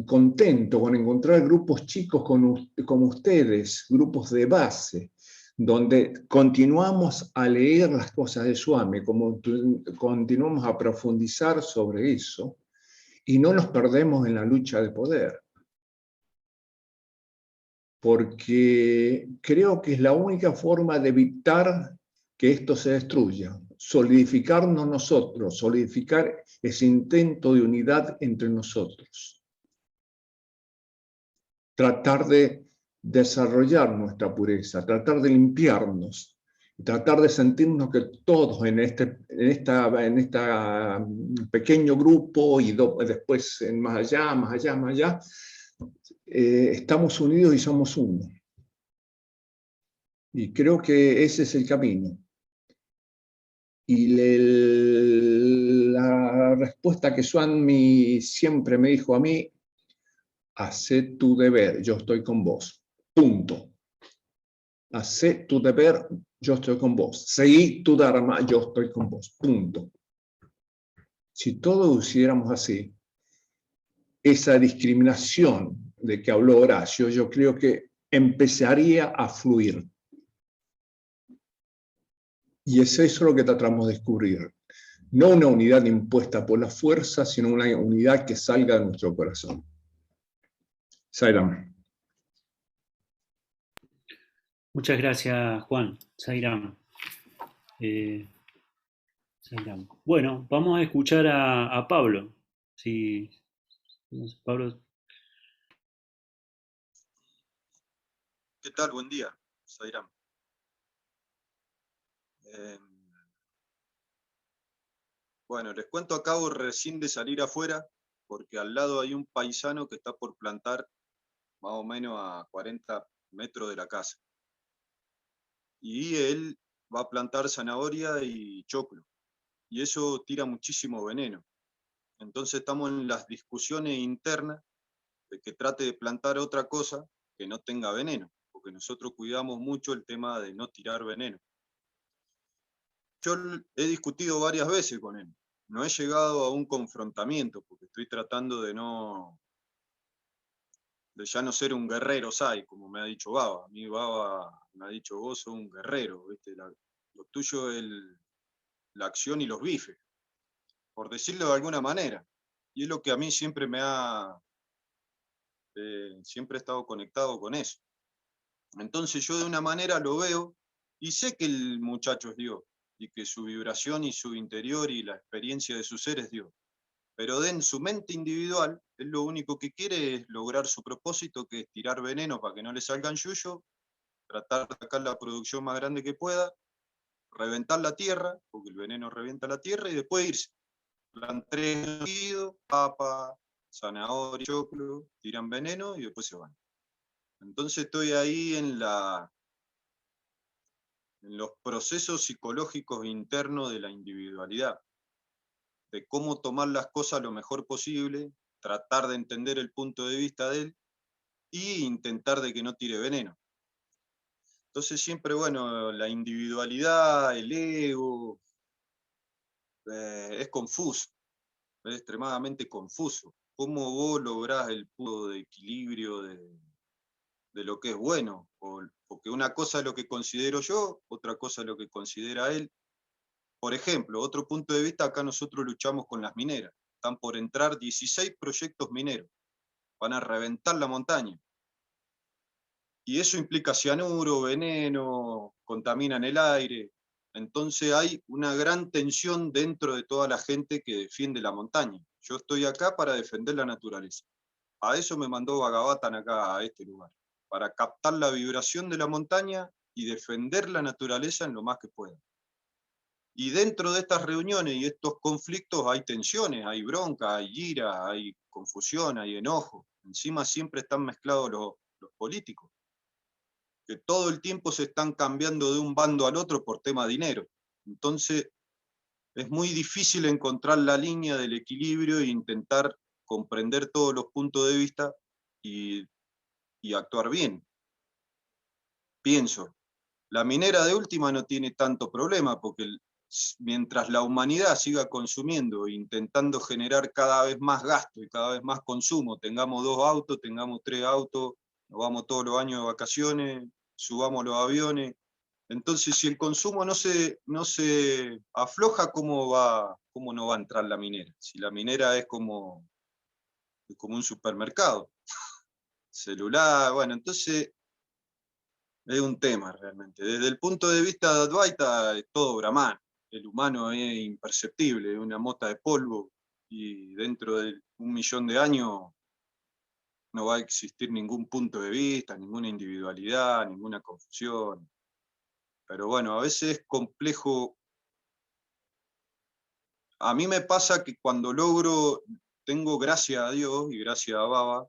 contento con encontrar grupos chicos como ustedes, grupos de base, donde continuamos a leer las cosas de Swami, continuamos a profundizar sobre eso y no nos perdemos en la lucha de poder. Porque creo que es la única forma de evitar que esto se destruya, solidificarnos nosotros, solidificar ese intento de unidad entre nosotros. Tratar de desarrollar nuestra pureza, tratar de limpiarnos, tratar de sentirnos que todos en este pequeño grupo y después más allá, estamos unidos y somos uno. Y creo que ese es el camino. Y la respuesta que Swami siempre me dijo a mí: hacé tu deber, yo estoy con vos. Punto. Hacé tu deber, yo estoy con vos. Seguí tu Dharma, yo estoy con vos. Punto. Si todos hiciéramos así, esa discriminación de que habló Horacio, yo creo que empezaría a fluir. Y es eso lo que tratamos de descubrir. No una unidad impuesta por la fuerza, sino una unidad que salga de nuestro corazón. Sairam. Muchas gracias, Juan. Sairam. Sairam. Bueno, vamos a escuchar a Pablo. Sí, Pablo. ¿Qué tal? Buen día, Sairam. Bueno, les cuento, acabo recién de salir afuera, porque al lado hay un paisano que está por plantar más o menos a 40 metros de la casa. Y él va a plantar zanahoria y choclo. Y eso tira muchísimo veneno. Entonces estamos en las discusiones internas de que trate de plantar otra cosa que no tenga veneno, porque nosotros cuidamos mucho el tema de no tirar veneno. yo he discutido varias veces con él. No he llegado a un confrontamiento, porque estoy tratando de ya no ser un guerrero Sai, como me ha dicho Baba. A mí Baba me ha dicho, vos sos un guerrero, ¿viste? Lo tuyo es la acción y los bifes, por decirlo de alguna manera. Y es lo que a mí siempre siempre he estado conectado con eso. Entonces yo de una manera lo veo y sé que el muchacho es Dios, y que su vibración y su interior y la experiencia de su ser es Dios. Pero en su mente individual, él lo único que quiere es lograr su propósito, que es tirar veneno para que no le salgan yuyos, tratar de sacar la producción más grande que pueda, reventar la tierra, porque el veneno revienta la tierra, y después irse. Plan 3 seguidos, papa, zanahoria, choclo, tiran veneno y después se van. Entonces estoy ahí en los procesos psicológicos internos de la individualidad, de cómo tomar las cosas lo mejor posible, tratar de entender el punto de vista de él e intentar de que no tire veneno. Entonces siempre, bueno, la individualidad, el ego, es confuso, es extremadamente confuso. ¿Cómo vos lográs el punto de equilibrio de lo que es bueno? Porque una cosa es lo que considero yo, otra cosa es lo que considera él. Por ejemplo, otro punto de vista, acá nosotros luchamos con las mineras. Están por entrar 16 proyectos mineros. Van a reventar la montaña. Y eso implica cianuro, veneno, contaminan el aire. Entonces hay una gran tensión dentro de toda la gente que defiende la montaña. Yo estoy acá para defender la naturaleza. A eso me mandó Bhagavatan acá, a este lugar, para captar la vibración de la montaña y defender la naturaleza en lo más que pueda. Y dentro de estas reuniones y estos conflictos hay tensiones, hay bronca, hay ira, hay confusión, hay enojo. Encima siempre están mezclados los políticos, que todo el tiempo se están cambiando de un bando al otro por tema de dinero. Entonces es muy difícil encontrar la línea del equilibrio e intentar comprender todos los puntos de vista y actuar bien. Pienso, la minera de última no tiene tanto problema, porque mientras la humanidad siga consumiendo, intentando generar cada vez más gasto y cada vez más consumo, tengamos 2 autos, tengamos 3 autos, nos vamos todos los años de vacaciones, subamos los aviones. Entonces, si el consumo no se afloja, ¿cómo no va a entrar la minera? Si la minera es como un supermercado, celular, bueno, entonces es un tema realmente. Desde el punto de vista de Advaita, es todo Brahman. El humano es imperceptible, es una mota de polvo, y dentro de 1.000.000 de años no va a existir ningún punto de vista, ninguna individualidad, ninguna confusión. Pero bueno, a veces es complejo. A mí me pasa que cuando tengo gracias a Dios y gracias a Baba,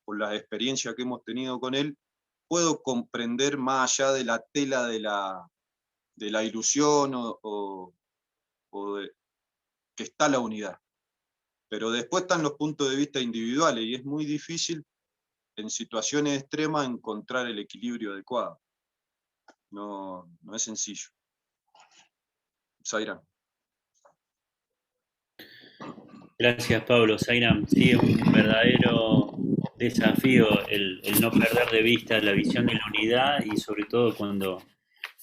por las experiencias que hemos tenido con él, puedo comprender más allá de la tela de la ilusión o de que está la unidad. Pero después están los puntos de vista individuales y es muy difícil en situaciones extremas encontrar el equilibrio adecuado. No es sencillo. Zaira. Gracias, Pablo. Zairam, sí, es un verdadero desafío el no perder de vista la visión de la unidad, y sobre todo cuando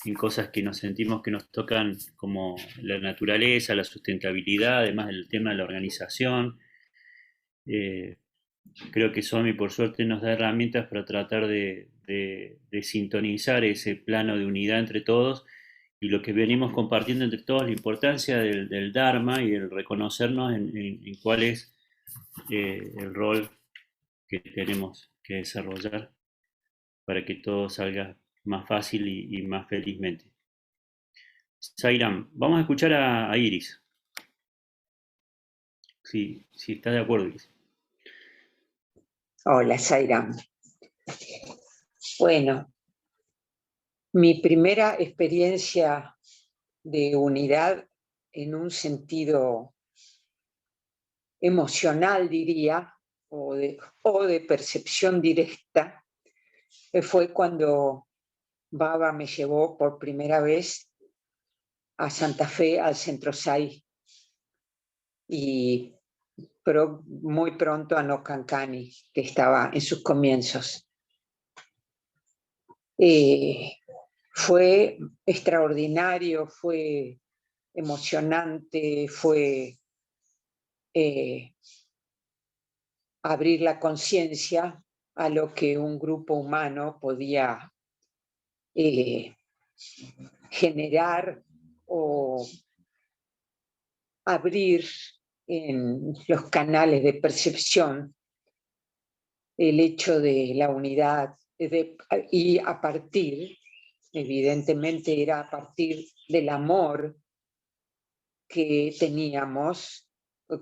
en cosas que nos sentimos que nos tocan, como la naturaleza, la sustentabilidad, además del tema de la organización. Creo que Swami, por suerte, nos da herramientas para tratar de sintonizar ese plano de unidad entre todos, y lo que venimos compartiendo entre todos, la importancia del Dharma y el reconocernos en cuál es el rol que tenemos que desarrollar para que todo salga más fácil y más felizmente. Zairam, vamos a escuchar a Iris. Si está de acuerdo, Iris. Hola, Zairam. Bueno, mi primera experiencia de unidad en un sentido emocional, diría, o de percepción directa, fue cuando Baba me llevó por primera vez a Santa Fe, al Centro SAI, y muy pronto a Nocancani, que estaba en sus comienzos. Fue extraordinario, fue emocionante, fue abrir la conciencia a lo que un grupo humano podía generar o abrir en los canales de percepción el hecho de la unidad, y a partir, evidentemente era a partir del amor que teníamos,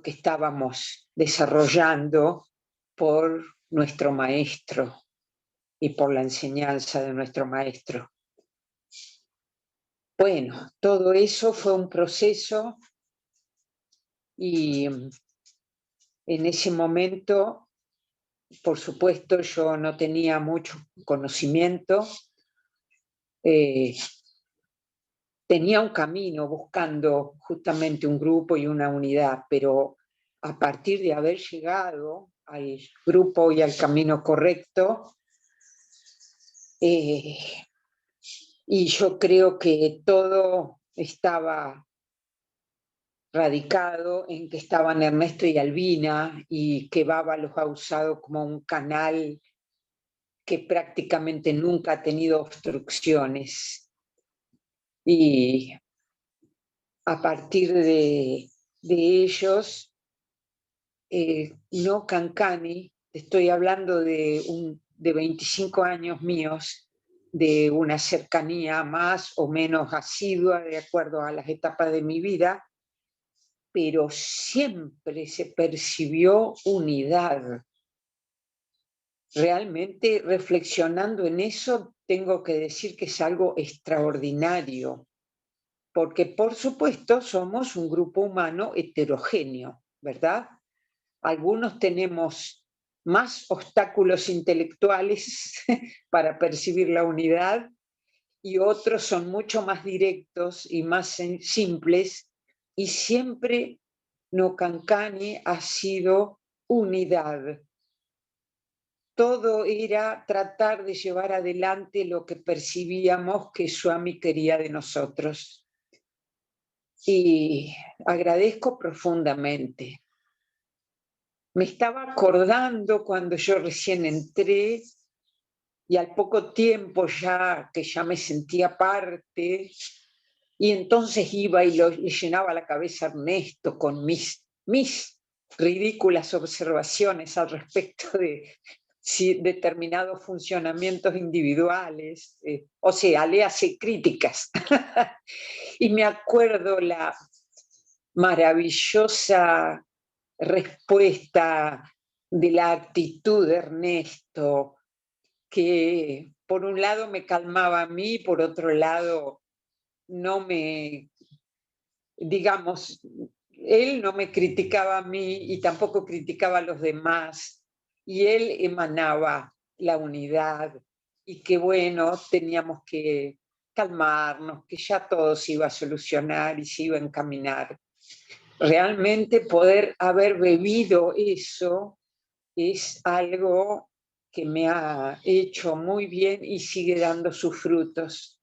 que estábamos desarrollando por nuestro maestro y por la enseñanza de nuestro maestro. Bueno, todo eso fue un proceso y en ese momento, por supuesto, yo no tenía mucho conocimiento. Tenía un camino buscando justamente un grupo y una unidad, pero a partir de haber llegado al grupo y al camino correcto, y yo creo que todo estaba radicado en que estaban Ernesto y Albina, y que Baba los ha usado como un canal que prácticamente nunca ha tenido obstrucciones. Y a partir de ellos, Nocancani, estoy hablando de 25 años míos, de una cercanía más o menos asidua de acuerdo a las etapas de mi vida, pero siempre se percibió unidad. Realmente, reflexionando en eso, tengo que decir que es algo extraordinario, porque por supuesto somos un grupo humano heterogéneo, ¿verdad? Algunos tenemos más obstáculos intelectuales para percibir la unidad, y otros son mucho más directos y más simples, y siempre Nocancani ha sido unidad. Todo era tratar de llevar adelante lo que percibíamos que Swami quería de nosotros. Y agradezco profundamente. Me estaba acordando cuando yo recién entré, y al poco tiempo que ya me sentía parte, y entonces iba y le llenaba la cabeza a Ernesto con mis ridículas observaciones al respecto de determinados funcionamientos individuales, o sea, le hace críticas. Y me acuerdo la maravillosa respuesta de la actitud de Ernesto, que por un lado me calmaba a mí, por otro lado no me, digamos, él no me criticaba a mí y tampoco criticaba a los demás, y él emanaba la unidad, y que bueno, teníamos que calmarnos, que ya todo se iba a solucionar y se iba a encaminar. Realmente poder haber bebido eso es algo que me ha hecho muy bien y sigue dando sus frutos.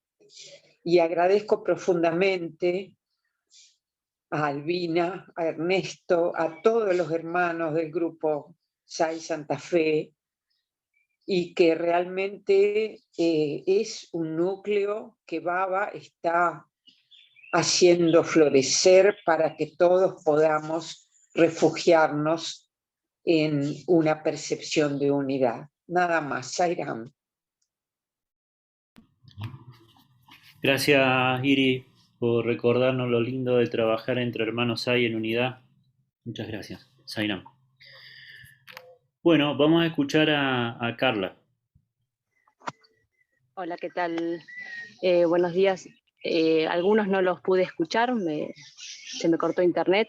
Y agradezco profundamente a Albina, a Ernesto, a todos los hermanos del grupo SAI Santa Fe, y que realmente es un núcleo que Baba está haciendo florecer para que todos podamos refugiarnos en una percepción de unidad. Nada más, Sairam. Gracias, Iri, por recordarnos lo lindo de trabajar entre hermanos SAI en unidad. Muchas gracias, Sairam. Bueno, vamos a escuchar a Carla. Hola, ¿qué tal? Buenos días. Algunos no los pude escuchar, se me cortó internet,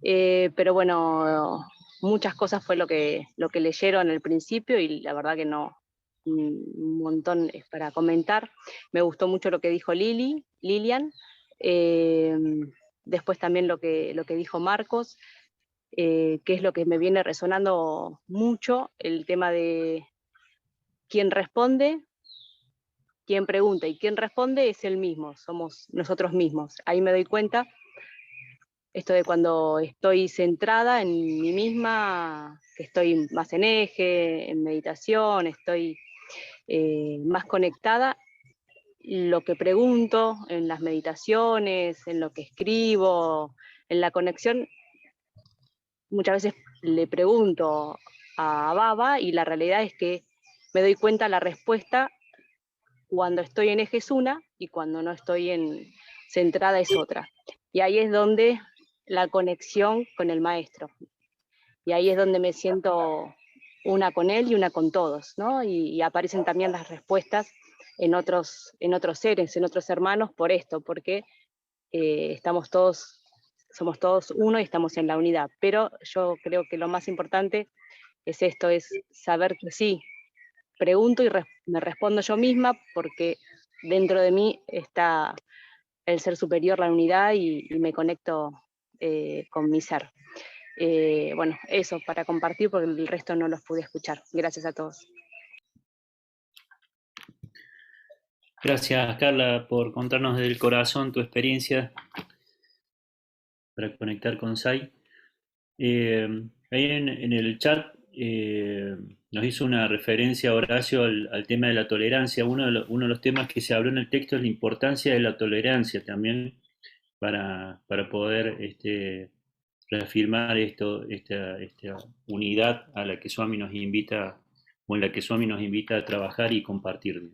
pero bueno, muchas cosas fue lo que leyeron al principio, y la verdad que no, un montón es para comentar. Me gustó mucho lo que dijo Lilian, Después también lo que dijo Marcos, que es lo que me viene resonando mucho, el tema de quién responde, quién pregunta y quién responde es el mismo, somos nosotros mismos. Ahí me doy cuenta, esto de cuando estoy centrada en mí misma, que estoy más en eje, en meditación, estoy más conectada, lo que pregunto en las meditaciones, en lo que escribo, en la conexión, muchas veces le pregunto a Baba y la realidad es que me doy cuenta la respuesta cuando estoy en eje es una y cuando no estoy centrada es otra. Y ahí es donde la conexión con el maestro. Y ahí es donde me siento una con él y una con todos, ¿no? Y aparecen también las respuestas en otros seres, en otros hermanos, por esto, porque somos todos uno y estamos en la unidad. Pero yo creo que lo más importante es esto, es saber que sí, pregunto y me respondo yo misma, porque dentro de mí está el ser superior, la unidad, y me conecto con mi ser. Bueno, eso para compartir, porque el resto no los pude escuchar. Gracias a todos. Gracias, Carla, por contarnos del corazón tu experiencia para conectar con Sai. Ahí en el chat nos hizo una referencia Horacio al tema de la tolerancia. Uno de los temas que se habló en el texto es la importancia de la tolerancia también para poder reafirmar esta unidad a la que Swami nos invita, o en la que Swami nos invita a trabajar y compartir.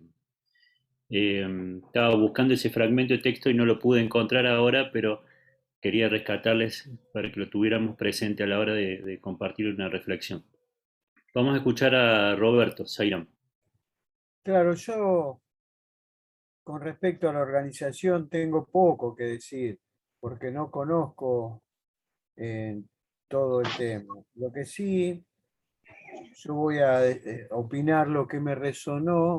Estaba buscando ese fragmento de texto y no lo pude encontrar ahora, pero quería rescatarles para que lo tuviéramos presente a la hora de compartir una reflexión. Vamos a escuchar a Roberto Sairam. Claro, yo con respecto a la organización tengo poco que decir, porque no conozco todo el tema. Lo que sí, yo voy a opinar lo que me resonó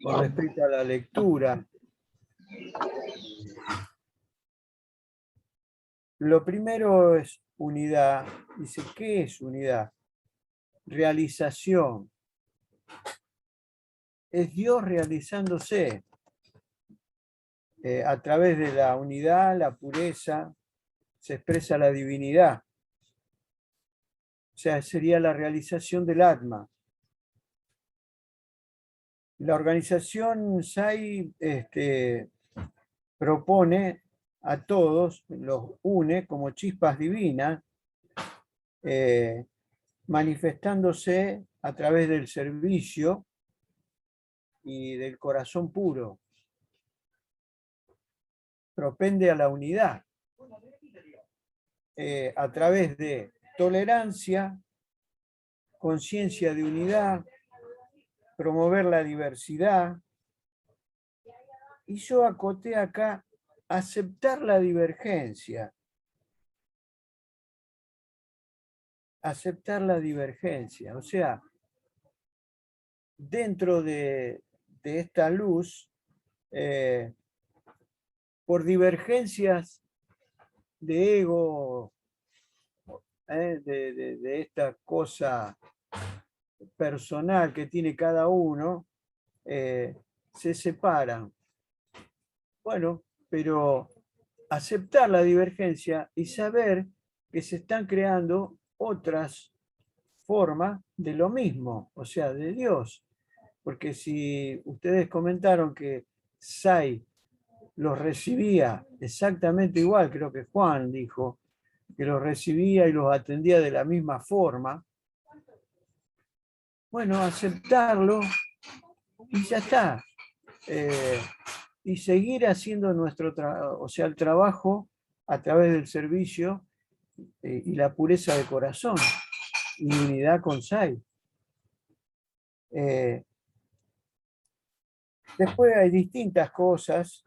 con respecto a la lectura. Lo primero es unidad. Dice, ¿qué es unidad? Realización. Es Dios realizándose a través de la unidad, la pureza, se expresa la divinidad. O sea, sería la realización del Atma. La organización SAI propone a todos, los une como chispas divinas, manifestándose a través del servicio y del corazón puro. Propende a la unidad a través de tolerancia, conciencia de unidad, promover la diversidad. Y yo acoté acá aceptar la divergencia. Aceptar la divergencia. O sea, dentro de esta luz, por divergencias de ego, de esta cosa personal que tiene cada uno, se separan. Bueno, pero aceptar la divergencia y saber que se están creando otras formas de lo mismo, o sea, de Dios. Porque si ustedes comentaron que Sai los recibía exactamente igual, creo que Juan dijo, que los recibía y los atendía de la misma forma, bueno, aceptarlo y ya está. Y seguir haciendo nuestro trabajo, o sea, el trabajo a través del servicio y la pureza de corazón y unidad con Sai. Después hay distintas cosas.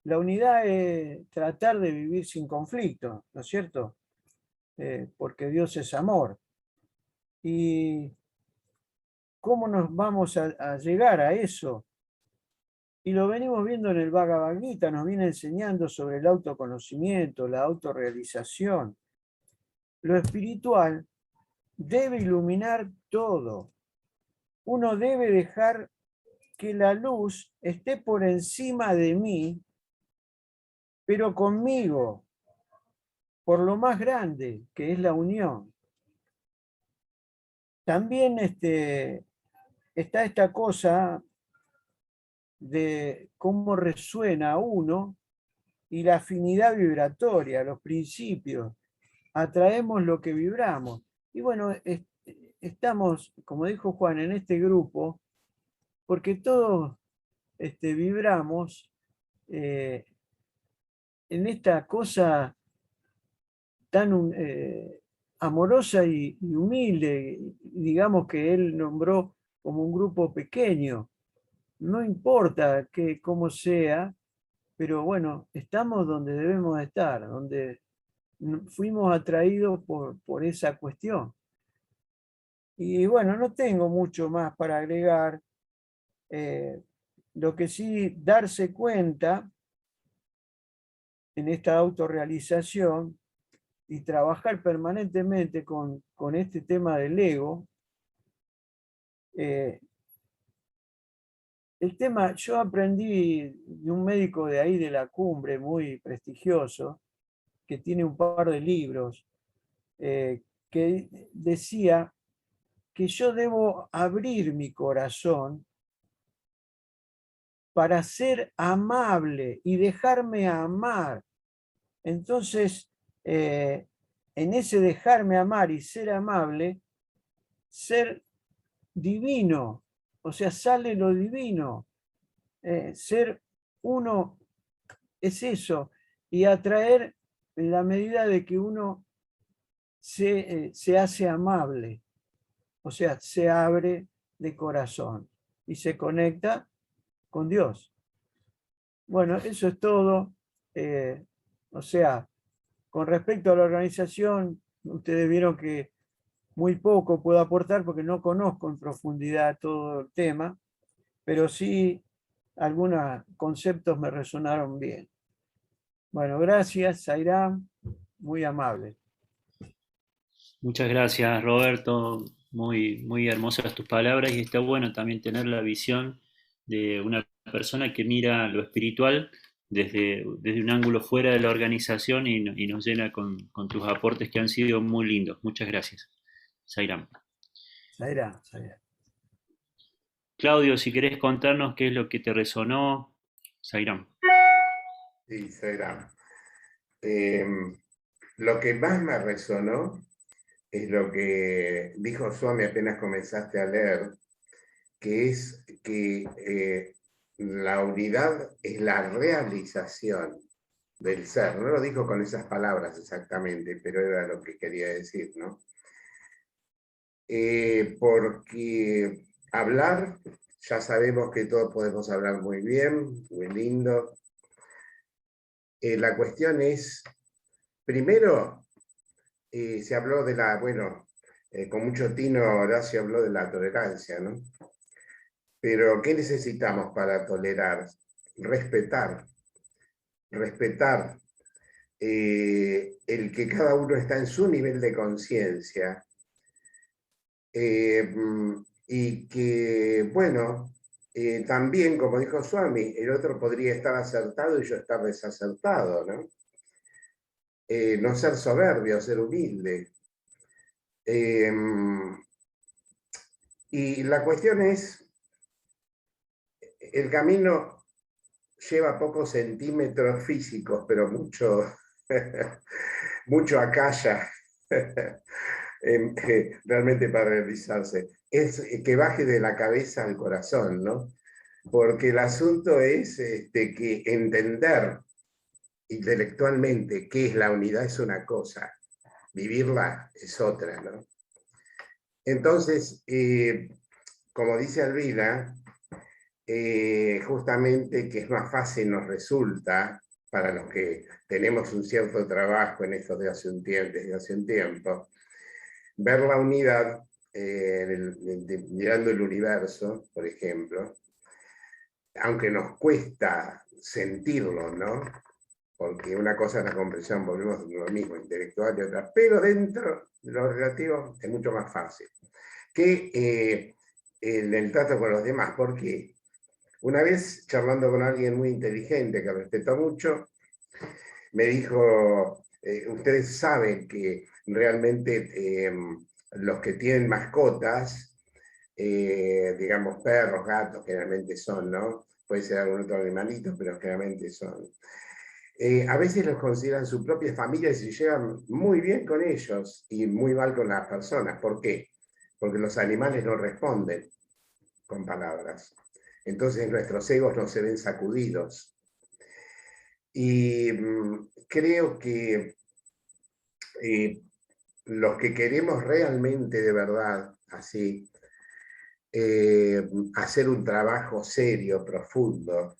La unidad es tratar de vivir sin conflicto, ¿no es cierto? Porque Dios es amor. ¿Y cómo nos vamos a llegar a eso? Y lo venimos viendo en el Bhagavad Gita, nos viene enseñando sobre el autoconocimiento, la autorrealización. Lo espiritual debe iluminar todo. Uno debe dejar que la luz esté por encima de mí, pero conmigo, por lo más grande, que es la unión. También está esta cosa de cómo resuena uno y la afinidad vibratoria, los principios. Atraemos lo que vibramos. Y bueno, estamos, como dijo Juan, en este grupo, porque todos vibramos en esta cosa tan amorosa y humilde, digamos que él nombró como un grupo pequeño. No importa cómo sea, pero bueno, estamos donde debemos estar, donde fuimos atraídos por esa cuestión. Y bueno, no tengo mucho más para agregar. Lo que sí, darse cuenta en esta autorrealización y trabajar permanentemente con este tema del ego. El tema, yo aprendí de un médico de ahí de la cumbre, muy prestigioso, que tiene un par de libros, que decía que yo debo abrir mi corazón para ser amable y dejarme amar. Entonces, en ese dejarme amar y ser amable, ser divino, o sea, sale lo divino. Ser uno es eso, y atraer en la medida de que uno se hace amable, o sea, se abre de corazón y se conecta con Dios. Bueno, eso es todo. O sea, con respecto a la organización, ustedes vieron que muy poco puedo aportar porque no conozco en profundidad todo el tema, pero sí algunos conceptos me resonaron bien. Bueno, gracias, Zairán, muy amable. Muchas gracias, Roberto. Muy, muy hermosas tus palabras y está bueno también tener la visión de una persona que mira lo espiritual desde un ángulo fuera de la organización y nos llena con tus aportes que han sido muy lindos. Muchas gracias, Zairán. Zairán. Claudio, si querés contarnos qué es lo que te resonó, Zairán. Sí, Zairán. Lo que más me resonó es lo que dijo Swami apenas comenzaste a leer, que es que la unidad es la realización del ser. No lo dijo con esas palabras exactamente, pero era lo que quería decir, ¿no? Porque hablar, ya sabemos que todos podemos hablar muy bien, muy lindo. La cuestión es, primero, se habló de la, bueno, con mucho tino Horacio habló de la tolerancia, ¿no? Pero ¿qué necesitamos para tolerar? Respetar. Respetar el que cada uno está en su nivel de conciencia y que, bueno, también, como dijo Swami, el otro podría estar acertado y yo estar desacertado, ¿no? No ser soberbio, ser humilde. Y la cuestión es, el camino lleva pocos centímetros físicos, pero mucho, mucho acalla, realmente para realizarse. Es que baje de la cabeza al corazón, ¿no? Porque el asunto es que entender intelectualmente qué es la unidad es una cosa, vivirla es otra, ¿no? Entonces, como dice Alvila, justamente que es más fácil nos resulta, para los que tenemos un cierto trabajo en esto desde hace un tiempo, ver la unidad, mirando el universo, por ejemplo, aunque nos cuesta sentirlo, ¿no? Porque una cosa es la comprensión, volvemos a lo mismo, intelectual y otra, pero dentro de lo relativo es mucho más fácil que en el trato con los demás. Porque una vez, charlando con alguien muy inteligente, que respeto mucho, me dijo, ustedes saben que realmente los que tienen mascotas, digamos perros, gatos, generalmente son, ¿no? Puede ser algún otro animalito, pero generalmente son. A veces los consideran su propia familia y se llevan muy bien con ellos y muy mal con las personas. ¿Por qué? Porque los animales no responden con palabras. Entonces nuestros egos no se ven sacudidos. Y creo que los que queremos realmente de verdad, así, hacer un trabajo serio, profundo,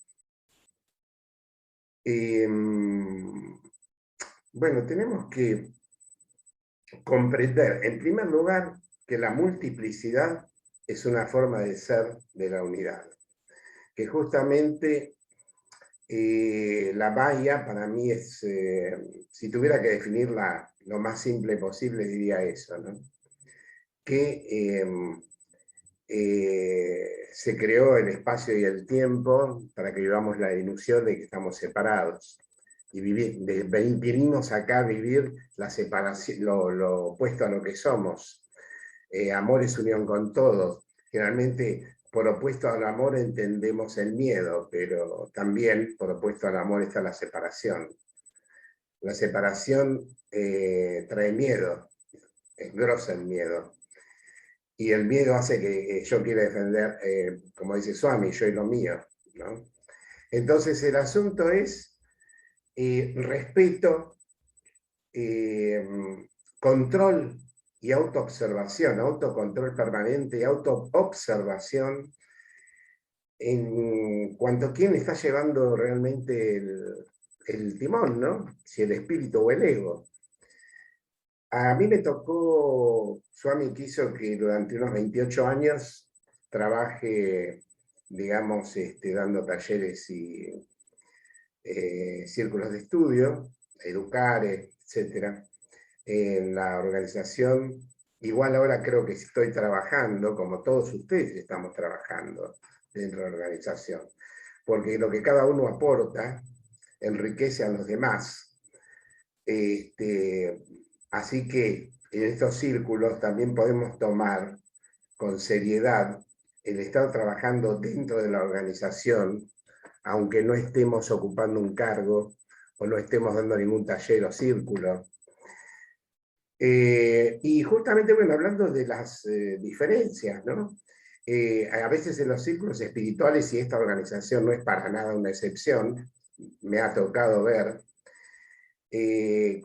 bueno, tenemos que comprender, en primer lugar, que la multiplicidad es una forma de ser de la unidad. Que justamente la Maya para mí es, si tuviera que definirla lo más simple posible, diría eso, ¿no? Que se creó el espacio y el tiempo para que vivamos la ilusión de que estamos separados. Y vinimos acá a vivir la separación, lo opuesto a lo que somos. Amor es unión con todo. Generalmente, por opuesto al amor entendemos el miedo, pero también por opuesto al amor está la separación. La separación trae miedo, engrosa el miedo. Y el miedo hace que yo quiera defender, como dice Swami, yo y lo mío, ¿no? Entonces el asunto es respeto, control y autoobservación, autocontrol permanente y autoobservación en cuanto a quién está llevando realmente el timón, ¿no? Si el espíritu o el ego. A mí me tocó, Swami quiso que durante unos 28 años trabaje, digamos, dando talleres y círculos de estudio, educar, etcétera, en la organización. Igual ahora creo que estoy trabajando, como todos ustedes estamos trabajando dentro de la organización, porque lo que cada uno aporta enriquece a los demás. Así que en estos círculos también podemos tomar con seriedad el estar trabajando dentro de la organización, aunque no estemos ocupando un cargo o no estemos dando ningún taller o círculo. Y justamente, bueno, hablando de las diferencias, ¿no? A veces en los círculos espirituales, y esta organización no es para nada una excepción, me ha tocado ver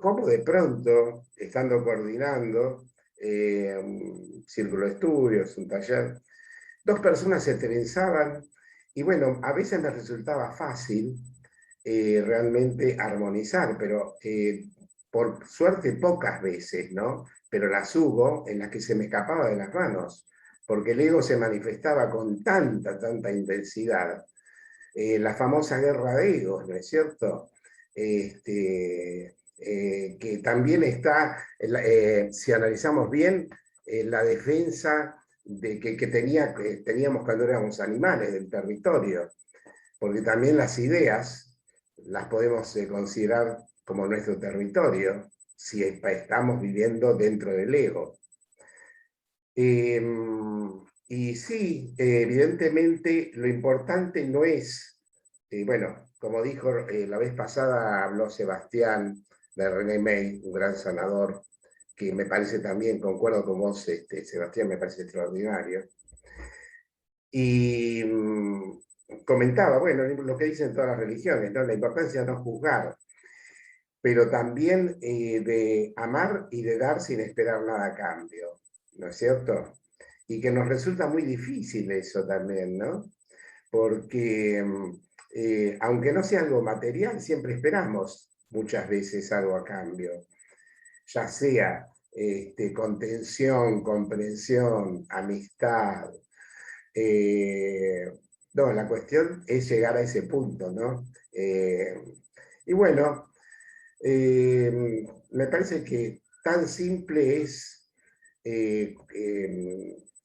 cómo de pronto, estando coordinando un círculo de estudios, un taller, dos personas se trenzaban y bueno, a veces me resultaba fácil realmente armonizar, pero por suerte pocas veces, ¿no? Pero las hubo en las que se me escapaba de las manos, porque el ego se manifestaba con tanta intensidad. La famosa guerra de egos, ¿no es cierto? Que también está, si analizamos bien, la defensa que teníamos cuando éramos animales del territorio, porque también las ideas las podemos considerar como nuestro territorio, si estamos viviendo dentro del ego. Y sí, evidentemente lo importante no es, bueno, como dijo la vez pasada, habló Sebastián de René May, un gran sanador, que me parece también, concuerdo con vos, Sebastián, me parece extraordinario. Y comentaba, bueno, lo que dicen todas las religiones, ¿no? La importancia de no juzgar, pero también de amar y de dar sin esperar nada a cambio, ¿no es cierto? Y que nos resulta muy difícil eso también, ¿no? Porque aunque no sea algo material, siempre esperamos muchas veces algo a cambio, ya sea contención, comprensión, amistad, No, la cuestión es llegar a ese punto, ¿no? Y bueno, me parece que tan simple es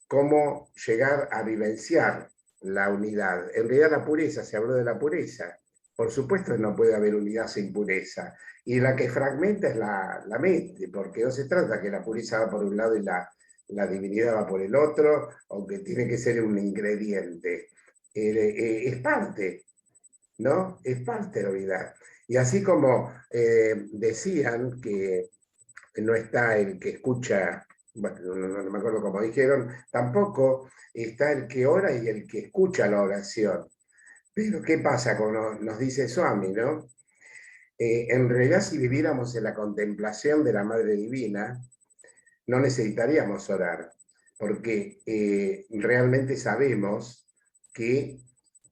cómo llegar a vivenciar la unidad. En realidad la pureza, se habló de la pureza. Por supuesto que no puede haber unidad sin pureza. Y la que fragmenta es la mente, porque no se trata que la pureza va por un lado y la divinidad va por el otro, aunque tiene que ser un ingrediente. Es parte, ¿no? Es parte de la unidad. Y así como decían que no está el que escucha, bueno, no me acuerdo cómo dijeron, tampoco está el que ora y el que escucha la oración. Pero ¿qué pasa? Como nos dice Swami, ¿no? En realidad, si viviéramos en la contemplación de la Madre Divina, no necesitaríamos orar, porque realmente sabemos que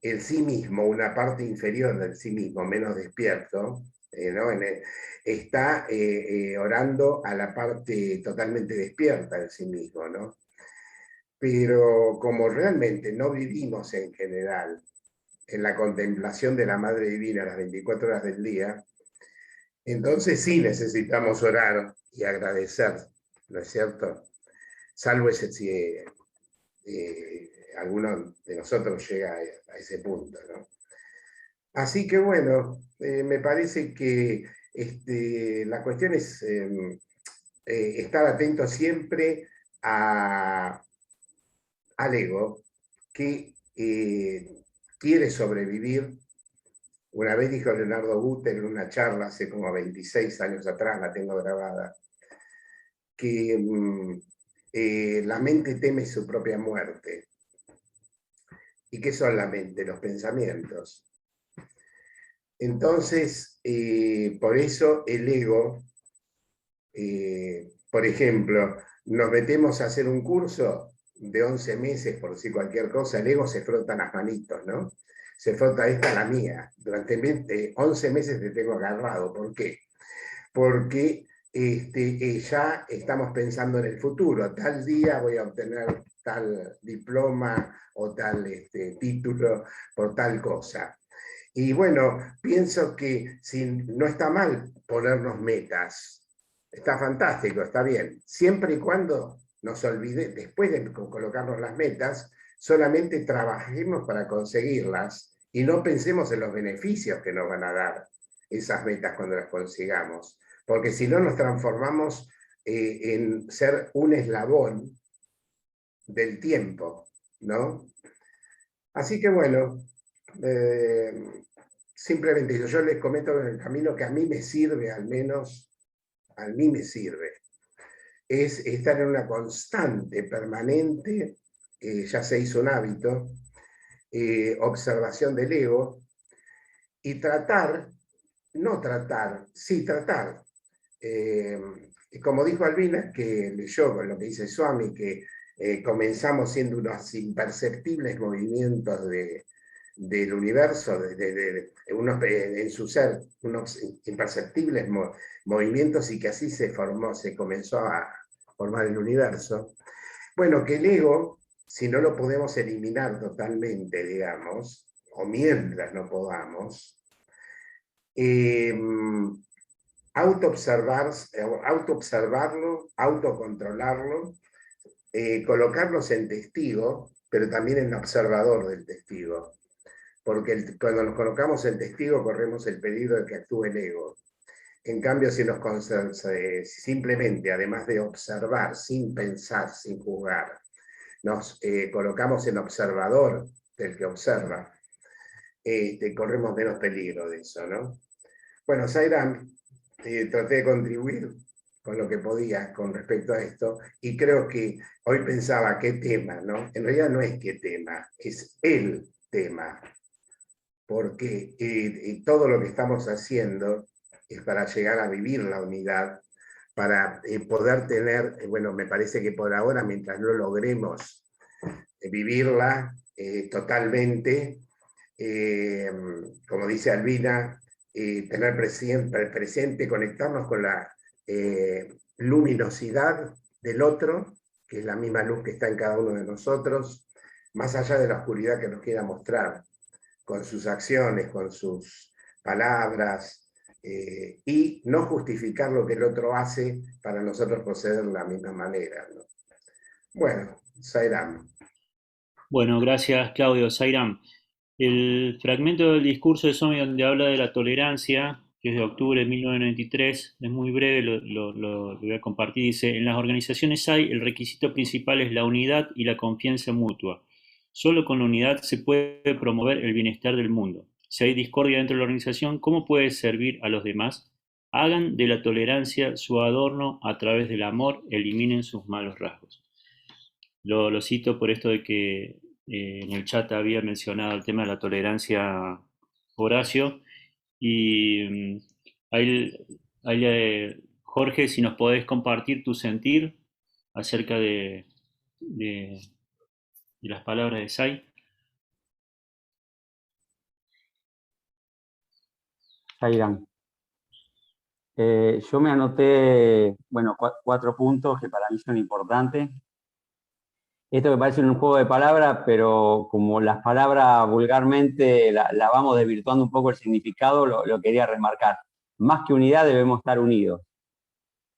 el sí mismo, una parte inferior del sí mismo, menos despierto, ¿no? Está orando a la parte totalmente despierta del sí mismo, ¿no? Pero como realmente no vivimos en general en la contemplación de la Madre Divina las 24 horas del día, entonces sí necesitamos orar y agradecer, ¿no es cierto? Salvo si alguno de nosotros llega a ese punto, ¿no? Así que bueno, me parece que la cuestión es estar atento siempre al ego que quiere sobrevivir. Una vez dijo Leonardo Buter en una charla hace como 26 años atrás, la tengo grabada, que la mente teme su propia muerte. ¿Y qué son la mente? Los pensamientos. Entonces, por eso el ego, por ejemplo, nos metemos a hacer un curso de 11 meses, por decir cualquier cosa, el ego se frota las manitos, ¿no? Se frota, esta la mía. Durante 11 meses te tengo agarrado. ¿Por qué? Porque ya estamos pensando en el futuro. Tal día voy a obtener tal diploma o tal título por tal cosa. Y bueno, pienso que no está mal ponernos metas. Está fantástico, está bien. Siempre y cuando nos olvidemos, después de colocarnos las metas, solamente trabajemos para conseguirlas y no pensemos en los beneficios que nos van a dar esas metas cuando las consigamos. Porque si no nos transformamos en ser un eslabón del tiempo, ¿no? Así que bueno, simplemente yo les comento en el camino que a mí me sirve, al menos a mí me sirve, es estar en una constante, permanente, ya se hizo un hábito, observación del ego, y tratar, como dijo Albina, que leyó con lo que dice Swami, que comenzamos siendo unos imperceptibles movimientos del universo, en su ser, unos imperceptibles movimientos, y que así se comenzó a formar el universo. Bueno, que el ego, si no lo podemos eliminar totalmente, digamos, o mientras no podamos, autoobservarlo, autocontrolarlo, colocarnos en testigo, pero también en observador del testigo. Porque cuando nos colocamos en testigo corremos el peligro de que actúe el ego. En cambio, si nos simplemente, además de observar, sin pensar, sin juzgar, nos colocamos en observador del que observa, corremos menos peligro de eso, ¿no? Bueno, Zaira, traté de contribuir con lo que podía con respecto a esto, y creo que hoy pensaba qué tema, ¿no? En realidad no es qué tema, es el tema, porque todo lo que estamos haciendo es para llegar a vivir la unidad, para poder tener, bueno, me parece que por ahora, mientras no logremos vivirla totalmente, como dice Albina, tener presente, conectarnos con la luminosidad del otro, que es la misma luz que está en cada uno de nosotros, más allá de la oscuridad que nos quiera mostrar, con sus acciones, con sus palabras, y no justificar lo que el otro hace para nosotros proceder de la misma manera, ¿no? Bueno, Sairam. Bueno, gracias Claudio. Sairam, el fragmento del discurso de Swami donde habla de la tolerancia, que es de octubre de 1993, es muy breve, lo voy a compartir. Dice: en las organizaciones hay, el requisito principal es la unidad y la confianza mutua. Solo con la unidad se puede promover el bienestar del mundo. Si hay discordia dentro de la organización, ¿cómo puede servir a los demás? Hagan de la tolerancia su adorno a través del amor, eliminen sus malos rasgos. Lo cito por esto de que en el chat había mencionado el tema de la tolerancia Horacio. Y Jorge, si nos podés compartir tu sentir acerca de las palabras de Sai. Sairam. Yo me anoté, bueno, 4 puntos que para mí son importantes. Esto me parece un juego de palabras, pero como las palabras vulgarmente la vamos desvirtuando un poco el significado, lo quería remarcar. Más que unidad debemos estar unidos,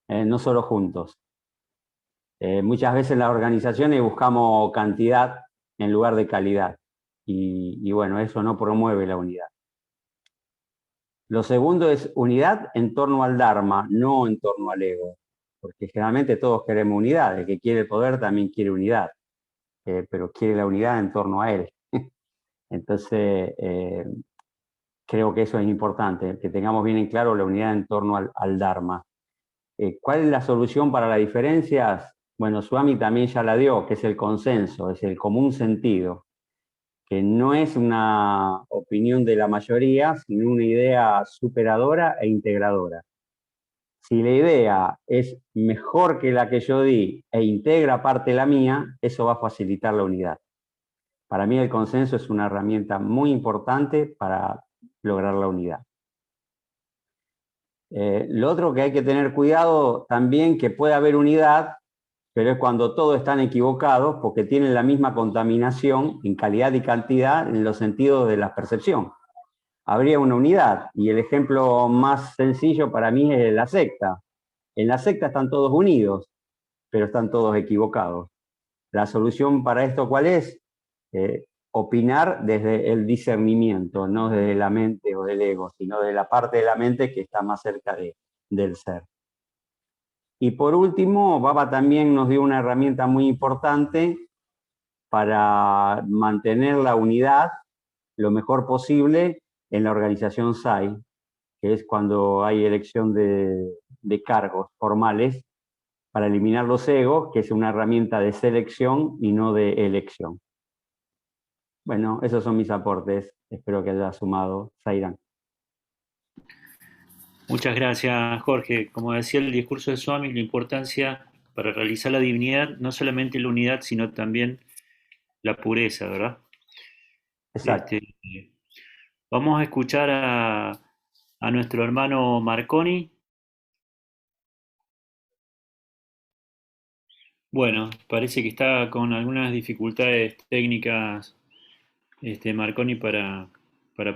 no solo juntos. Muchas veces en las organizaciones buscamos cantidad en lugar de calidad. Y bueno, eso no promueve la unidad. Lo segundo es unidad en torno al Dharma, no en torno al ego. Porque generalmente todos queremos unidad. El que quiere el poder también quiere unidad. Pero quiere la unidad en torno a él. Entonces, creo que eso es importante, que tengamos bien en claro la unidad en torno al Dharma. ¿Cuál es la solución para las diferencias? Bueno, Swami también ya la dio, que es el consenso, es el común sentido, que no es una opinión de la mayoría, sino una idea superadora e integradora. Si la idea es mejor que la que yo di e integra parte de la mía, eso va a facilitar la unidad. Para mí el consenso es una herramienta muy importante para lograr la unidad. Lo otro que hay que tener cuidado también, que puede haber unidad, pero es cuando todos están equivocados porque tienen la misma contaminación en calidad y cantidad en los sentidos de la percepción. Habría una unidad, y el ejemplo más sencillo para mí es la secta. En la secta están todos unidos, pero están todos equivocados. La solución para esto, ¿cuál es? Opinar desde el discernimiento, no desde la mente o del ego, sino de la parte de la mente que está más cerca del ser. Y por último, Baba también nos dio una herramienta muy importante para mantener la unidad lo mejor posible en la organización SAI, que es cuando hay elección de cargos formales para eliminar los egos, que es una herramienta de selección y no de elección. Bueno, esos son mis aportes. Espero que haya sumado Sairam. Muchas gracias, Jorge. Como decía el discurso de Swami, la importancia para realizar la divinidad, no solamente la unidad, sino también la pureza, ¿verdad? Exacto. Vamos a escuchar a nuestro hermano Marconi. Bueno, parece que está con algunas dificultades técnicas Marconi para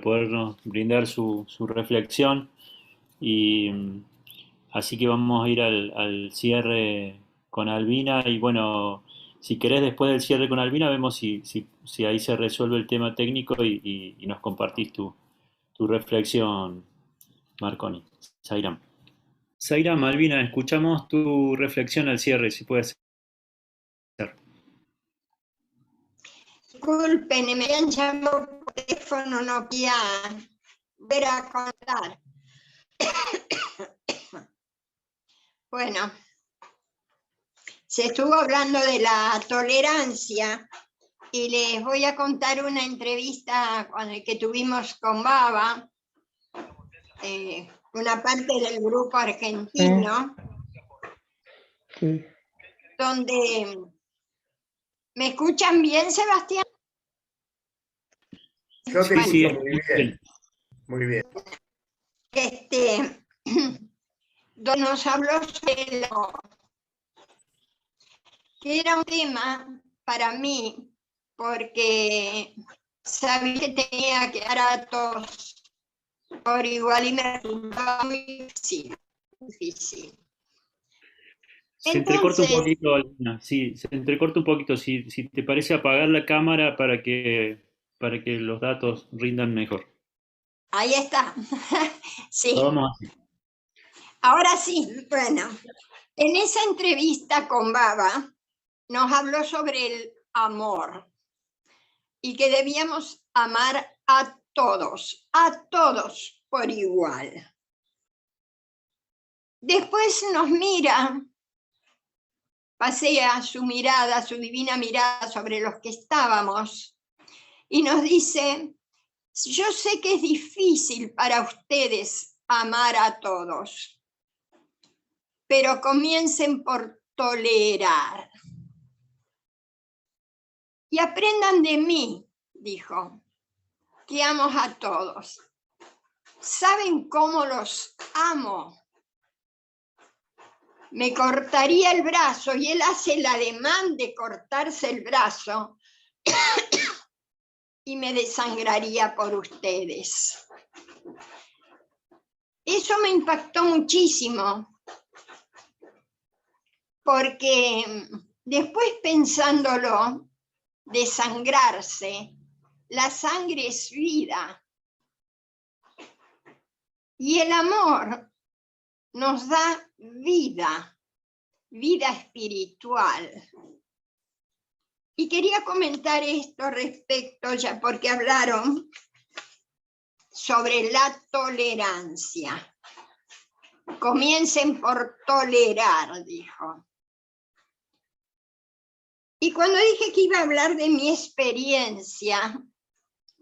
podernos brindar su reflexión. Y así que vamos a ir al cierre con Albina. Y bueno, si querés, después del cierre con Albina, vemos si ahí se resuelve el tema técnico y nos compartís tu reflexión, Marconi. Sairam. Sairam, Albina, escuchamos tu reflexión al cierre, si puede ser. Disculpen, me han llamado por teléfono, no podía ver a contar. Bueno, se estuvo hablando de la tolerancia y les voy a contar una entrevista que tuvimos con Baba, una parte del grupo argentino, donde... ¿Me escuchan bien, Sebastián? Yo te escucho muy bien. Muy bien. Donde nos habló sobre que era un tema para mí, porque sabía que tenía que dar a todos por igual y me resultaba muy difícil. Se entrecorta un Entonces, poquito, Alina. Sí, se entrecorta un poquito. Si te parece apagar la cámara para que los datos rindan mejor. ahí está. Sí, Vamos así. ahora sí, bueno, en esa entrevista con Baba nos habló sobre el amor y que debíamos amar a todos por igual. Después nos mira, pasea su mirada, su divina mirada sobre los que estábamos y nos dice: yo sé que es difícil para ustedes amar a todos, pero comiencen por tolerar. Y aprendan de mí, dijo, que amo a todos. ¿Saben cómo los amo? Me cortaría el brazo y él hace el ademán de cortarse el brazo y me desangraría por ustedes. Eso me impactó muchísimo, porque después pensándolo, desangrarse, la sangre es vida. Y el amor nos da vida, vida espiritual. Y quería comentar esto respecto, ya porque hablaron sobre la tolerancia. Comiencen por tolerar, dijo. Y cuando dije que iba a hablar de mi experiencia,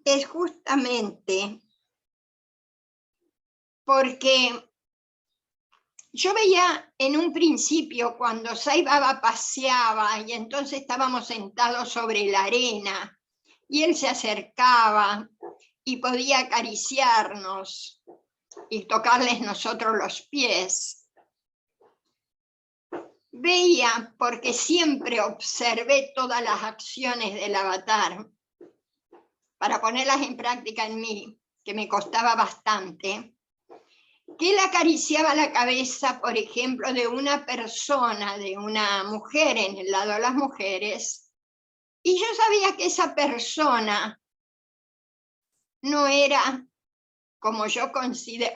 es justamente porque yo veía en un principio cuando Sai Baba paseaba y entonces estábamos sentados sobre la arena y él se acercaba y podía acariciarnos y tocarles nosotros los pies. Veía, porque siempre observé todas las acciones del avatar para ponerlas en práctica en mí, que me costaba bastante, que él acariciaba la cabeza, por ejemplo, de una persona, de una mujer en el lado de las mujeres, y yo sabía que esa persona no era como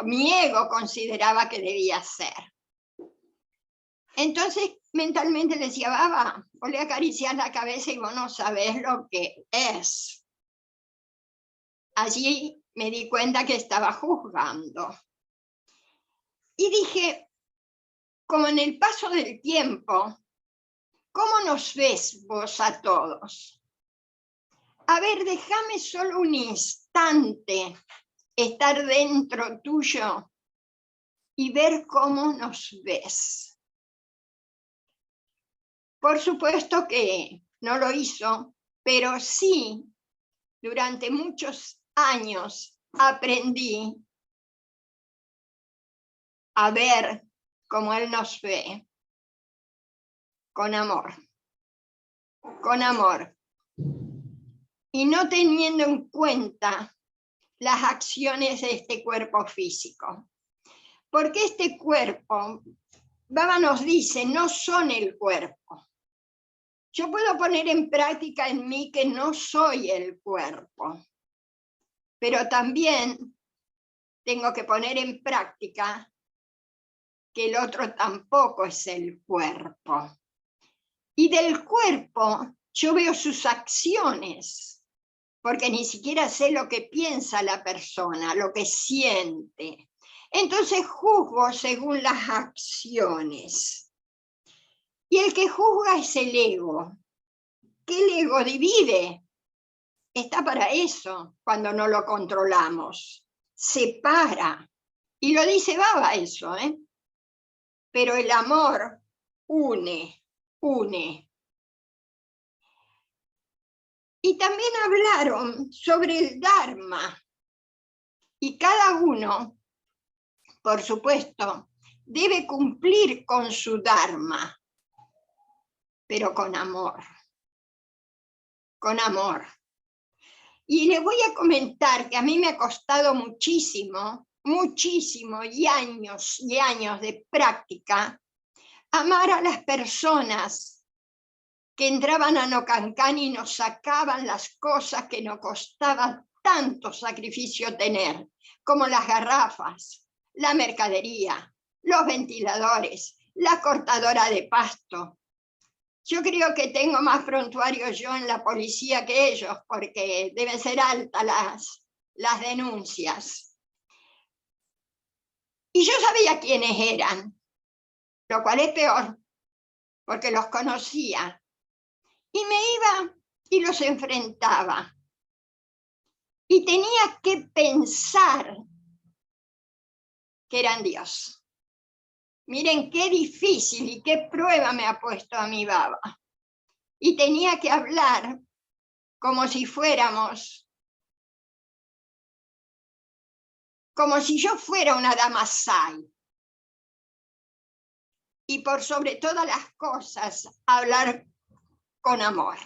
mi ego consideraba que debía ser. Entonces mentalmente le decía: Baba, vos le acariciás la cabeza y vos no sabés lo que es. Allí me di cuenta que estaba juzgando. Y dije, como en el paso del tiempo, ¿cómo nos ves vos a todos? A ver, déjame solo un instante estar dentro tuyo y ver cómo nos ves. Por supuesto que no lo hizo, pero sí, durante muchos años aprendí a ver cómo él nos ve, con amor, y no teniendo en cuenta las acciones de este cuerpo físico. Porque este cuerpo, Baba nos dice, no son el cuerpo. Yo puedo poner en práctica en mí que no soy el cuerpo, pero también tengo que poner en práctica que el otro tampoco es el cuerpo. Y del cuerpo yo veo sus acciones, porque ni siquiera sé lo que piensa la persona, lo que siente. Entonces juzgo según las acciones. Y el que juzga es el ego. ¿Qué el ego divide? Está para eso cuando no lo controlamos. Separa. Y lo dice Baba eso, ¿eh? Pero el amor une. Y también hablaron sobre el Dharma. Y cada uno, por supuesto, debe cumplir con su Dharma, pero con amor. con amor. Y les voy a comentar que a mí me ha costado muchísimo, muchísimo, y años de práctica, amar a las personas que entraban a Nocancán y nos sacaban las cosas que nos costaba tanto sacrificio tener, como las garrafas, la mercadería, los ventiladores, la cortadora de pasto. Yo creo que tengo más prontuarios yo en la policía que ellos, porque deben ser altas las denuncias. Y yo sabía quiénes eran, lo cual es peor, porque los conocía. Y me iba y los enfrentaba. Y tenía que pensar que eran Dios. Miren qué difícil y qué prueba me ha puesto a mi baba. Y tenía que hablar como si fuéramos, como si yo fuera una damasai. Y por sobre todas las cosas, hablar con amor.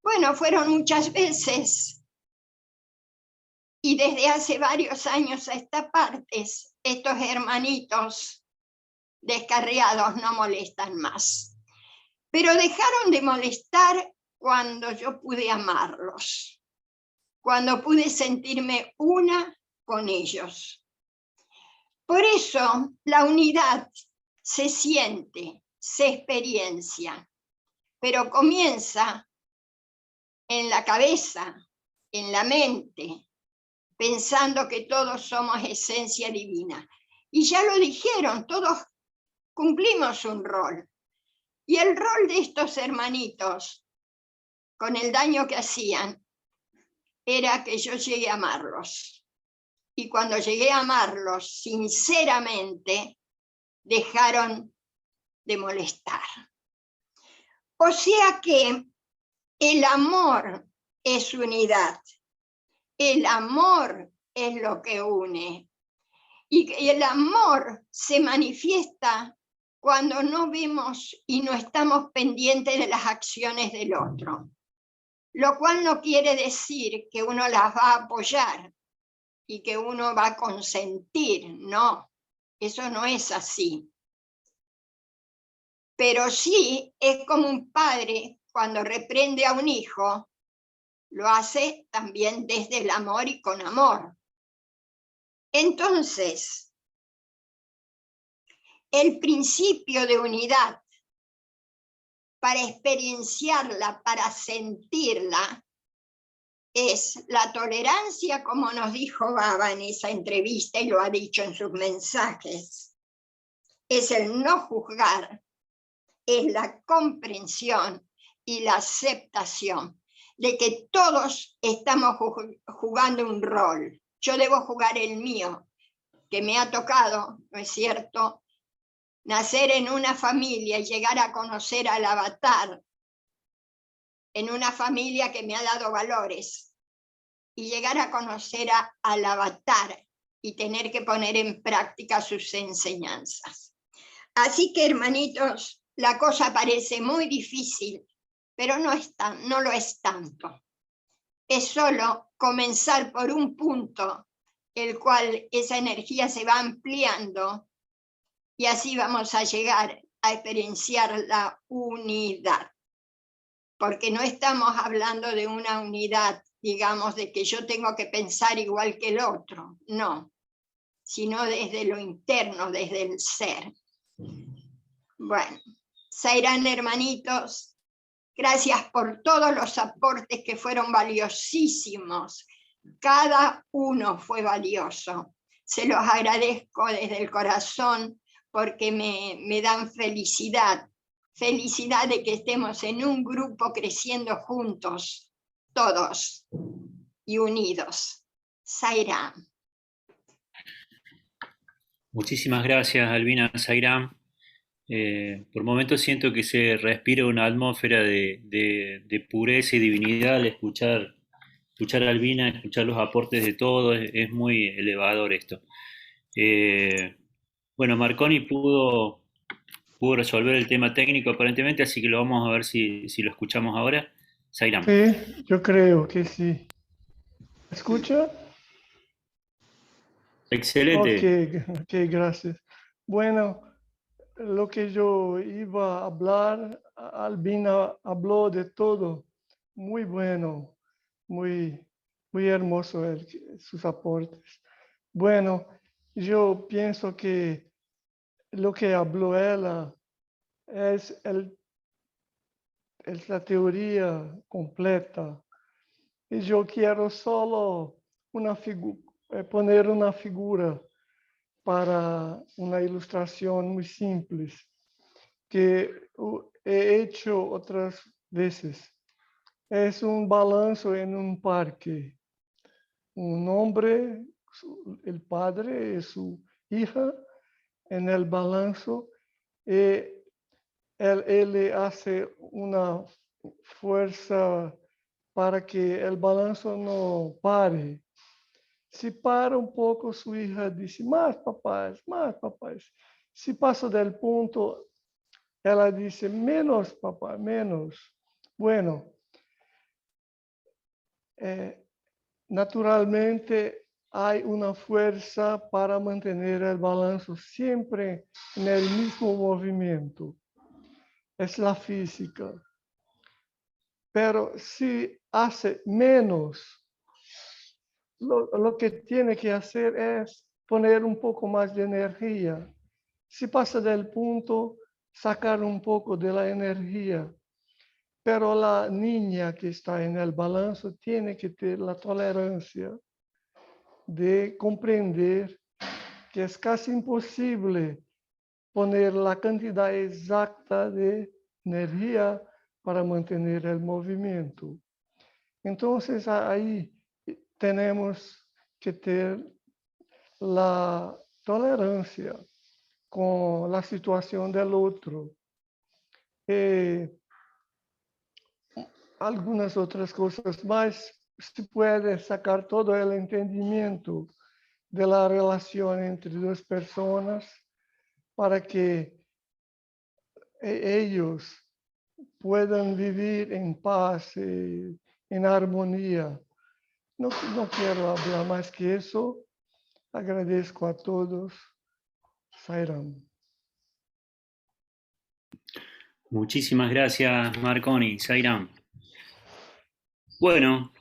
Bueno, fueron muchas veces, y desde hace varios años a esta parte, estos hermanitos descarriados no molestan más. Pero dejaron de molestar cuando yo pude amarlos, cuando pude sentirme una con ellos. Por eso la unidad se siente, se experiencia, pero comienza en la cabeza, en la mente, pensando que todos somos esencia divina. Y ya lo dijeron, todos cumplimos un rol. Y el rol de estos hermanitos, con el daño que hacían, era que yo llegué a amarlos. Y cuando llegué a amarlos, sinceramente, dejaron de molestar. O sea que el amor es unidad. El amor es lo que une. Y el amor se manifiesta cuando no vemos y no estamos pendientes de las acciones del otro. Lo cual no quiere decir que uno las va a apoyar y que uno va a consentir, no, eso no es así. Pero sí es como un padre cuando reprende a un hijo, lo hace también desde el amor y con amor. Entonces, el principio de unidad, para experienciarla, para sentirla, es la tolerancia, como nos dijo Baba en esa entrevista y lo ha dicho en sus mensajes. Es el no juzgar, es la comprensión y la aceptación de que todos estamos jugando un rol. Yo debo jugar el mío, que me ha tocado, ¿no es cierto?, nacer en una familia y llegar a conocer al avatar, en una familia que me ha dado valores, y llegar a conocer al avatar y tener que poner en práctica sus enseñanzas. Así que, hermanitos, la cosa parece muy difícil, pero no lo es tanto. Es solo comenzar por un punto, el cual esa energía se va ampliando, y así vamos a llegar a experienciar la unidad. Porque no estamos hablando de una unidad, digamos, de que yo tengo que pensar igual que el otro, no, sino desde lo interno, desde el ser. Bueno, Sairán, hermanitos, gracias por todos los aportes que fueron valiosísimos. Cada uno fue valioso. Se los agradezco desde el corazón porque me dan felicidad. Felicidad de que estemos en un grupo creciendo juntos, todos, y unidos. Sairán. Muchísimas gracias, Albina, Sairán. Por momentos siento que se respira una atmósfera de pureza y divinidad al escuchar a Albina, escuchar los aportes de todos, es muy elevador esto. Bueno, Marconi pudo resolver el tema técnico aparentemente, así que lo vamos a ver si lo escuchamos ahora. Zairam. Sí, yo creo que sí. ¿Escucha? Excelente. Ok, gracias. Bueno, lo que yo iba a hablar, Albina habló de todo. Muy bueno, muy hermoso sus aportes. Bueno, yo pienso que lo que habló ella es la teoría completa. Y yo quiero solo poner una figura para una ilustración muy simple que he hecho otras veces. Es un balanzo en un parque. Un hombre, el padre y su hija en el balanzo. Él le hace una fuerza para que el balanzo no pare. Si para un poco, su hija dice, más papás, más papás. Si pasa del punto, ella dice, menos papá, menos. Bueno, naturalmente hay una fuerza para mantener el balanzo siempre en el mismo movimiento. Es la física. Pero si hace menos, lo que tiene que hacer es poner un poco más de energía. Si pasa del punto, sacar un poco de la energía. Pero la niña que está en el balanzo tiene que tener la tolerancia de comprender que es casi imposible poner la cantidad exacta de energía para mantener el movimiento. Entonces ahí tenemos que tener la tolerancia con la situación del otro. Algunas otras cosas más, se puede sacar todo el entendimiento de la relación entre dos personas para que ellos puedan vivir en paz, en armonía. No quiero hablar más que eso. Agradezco a todos. Zairam. Muchísimas gracias, Marconi, Zairam. Bueno,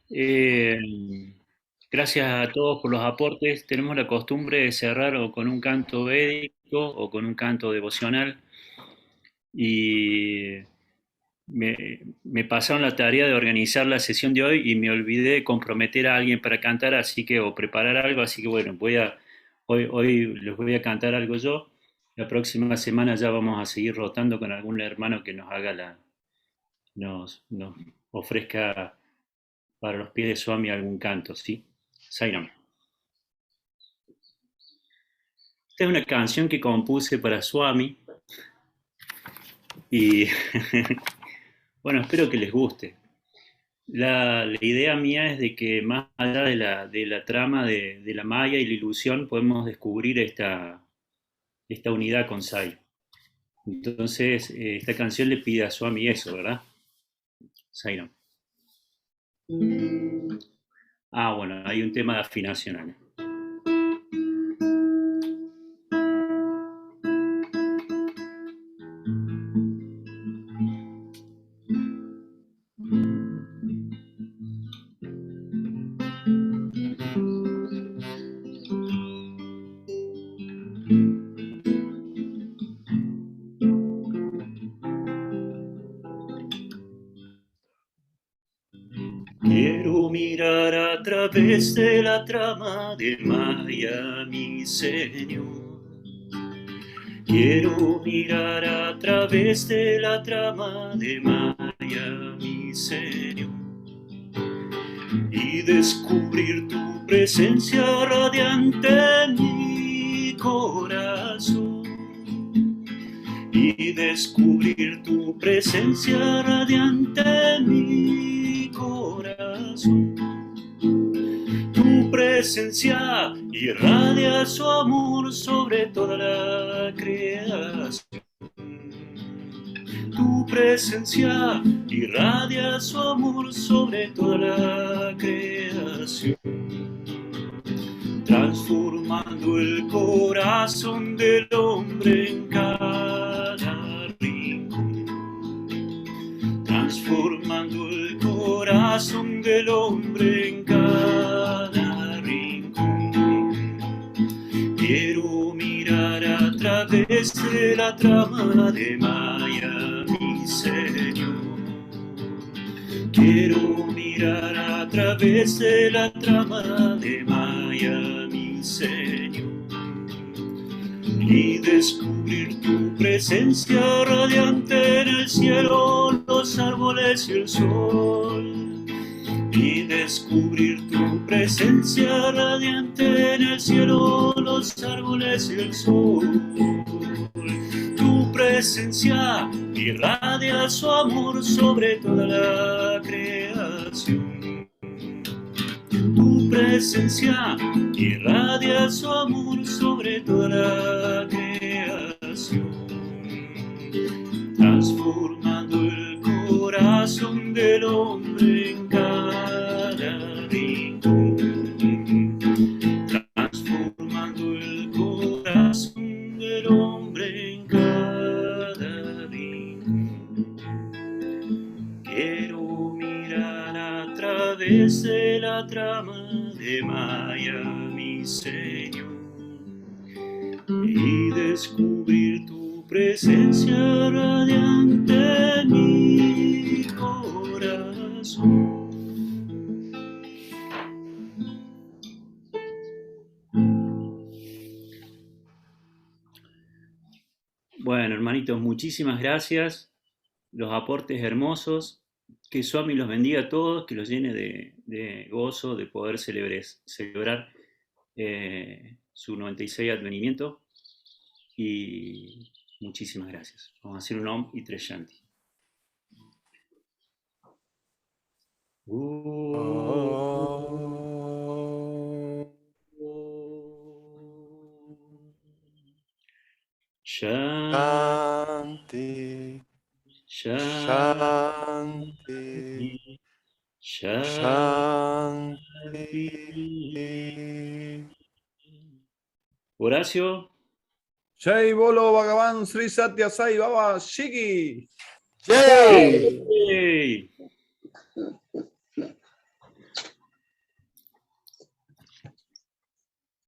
gracias a todos por los aportes. Tenemos la costumbre de cerrar o con un canto védico o con un canto devocional. Y me pasaron la tarea de organizar la sesión de hoy y me olvidé de comprometer a alguien para cantar, así que, o preparar algo, así que bueno, hoy les voy a cantar algo yo. La próxima semana ya vamos a seguir rotando con algún hermano que nos haga nos ofrezca para los pies de Swami algún canto, ¿sí? Zairam. Esta es una canción que compuse para Swami y bueno, espero que les guste. La idea mía es de que más allá de la trama de la Maya y la ilusión podemos descubrir esta unidad con Sai. Entonces, esta canción le pide a Swami eso, ¿verdad? Zairam. Bueno, hay un tema de afinación acá. Quiero mirar a través de la trama de Maya, mi Señor. Quiero mirar a través de la trama de Maya, mi Señor, y descubrir tu presencia radiante en mi corazón. Y descubrir tu presencia radiante en mi corazón. Tu presencia irradia su amor sobre toda la creación. Tu presencia irradia su amor sobre toda la creación, transformando el corazón del hombre en cada rincón, transformando el corazón del hombre en cada rincón. Quiero mirar a través de la trama de Maya, mi Señor. Quiero mirar a través de la trama de Maya, mi Señor, y descubrir tu presencia radiante en el cielo, los árboles y el sol. Y descubrir tu presencia radiante en el cielo, los árboles y el sol. Tu presencia irradia su amor sobre toda la creación. Tu presencia irradia su amor sobre toda la creación, transformando el corazón del hombre en cada rincón, transformando el corazón del hombre en cada rincón. Quiero mirar a través de la trama de Maya, mi Señor, y descubrir tu presencia radiante en mi corazón. Bueno, hermanitos, muchísimas gracias. Los aportes hermosos. Que Swami los bendiga a todos, que los llene de gozo, de poder celebrar su 96 advenimiento. Y muchísimas gracias. Vamos a hacer un Om y 3 Shanti. Shanti, Shanti, Shanti. Horacio. Jai Bolo Bhagavan Sri Satya Sai Baba Shiki. Jai. Hey.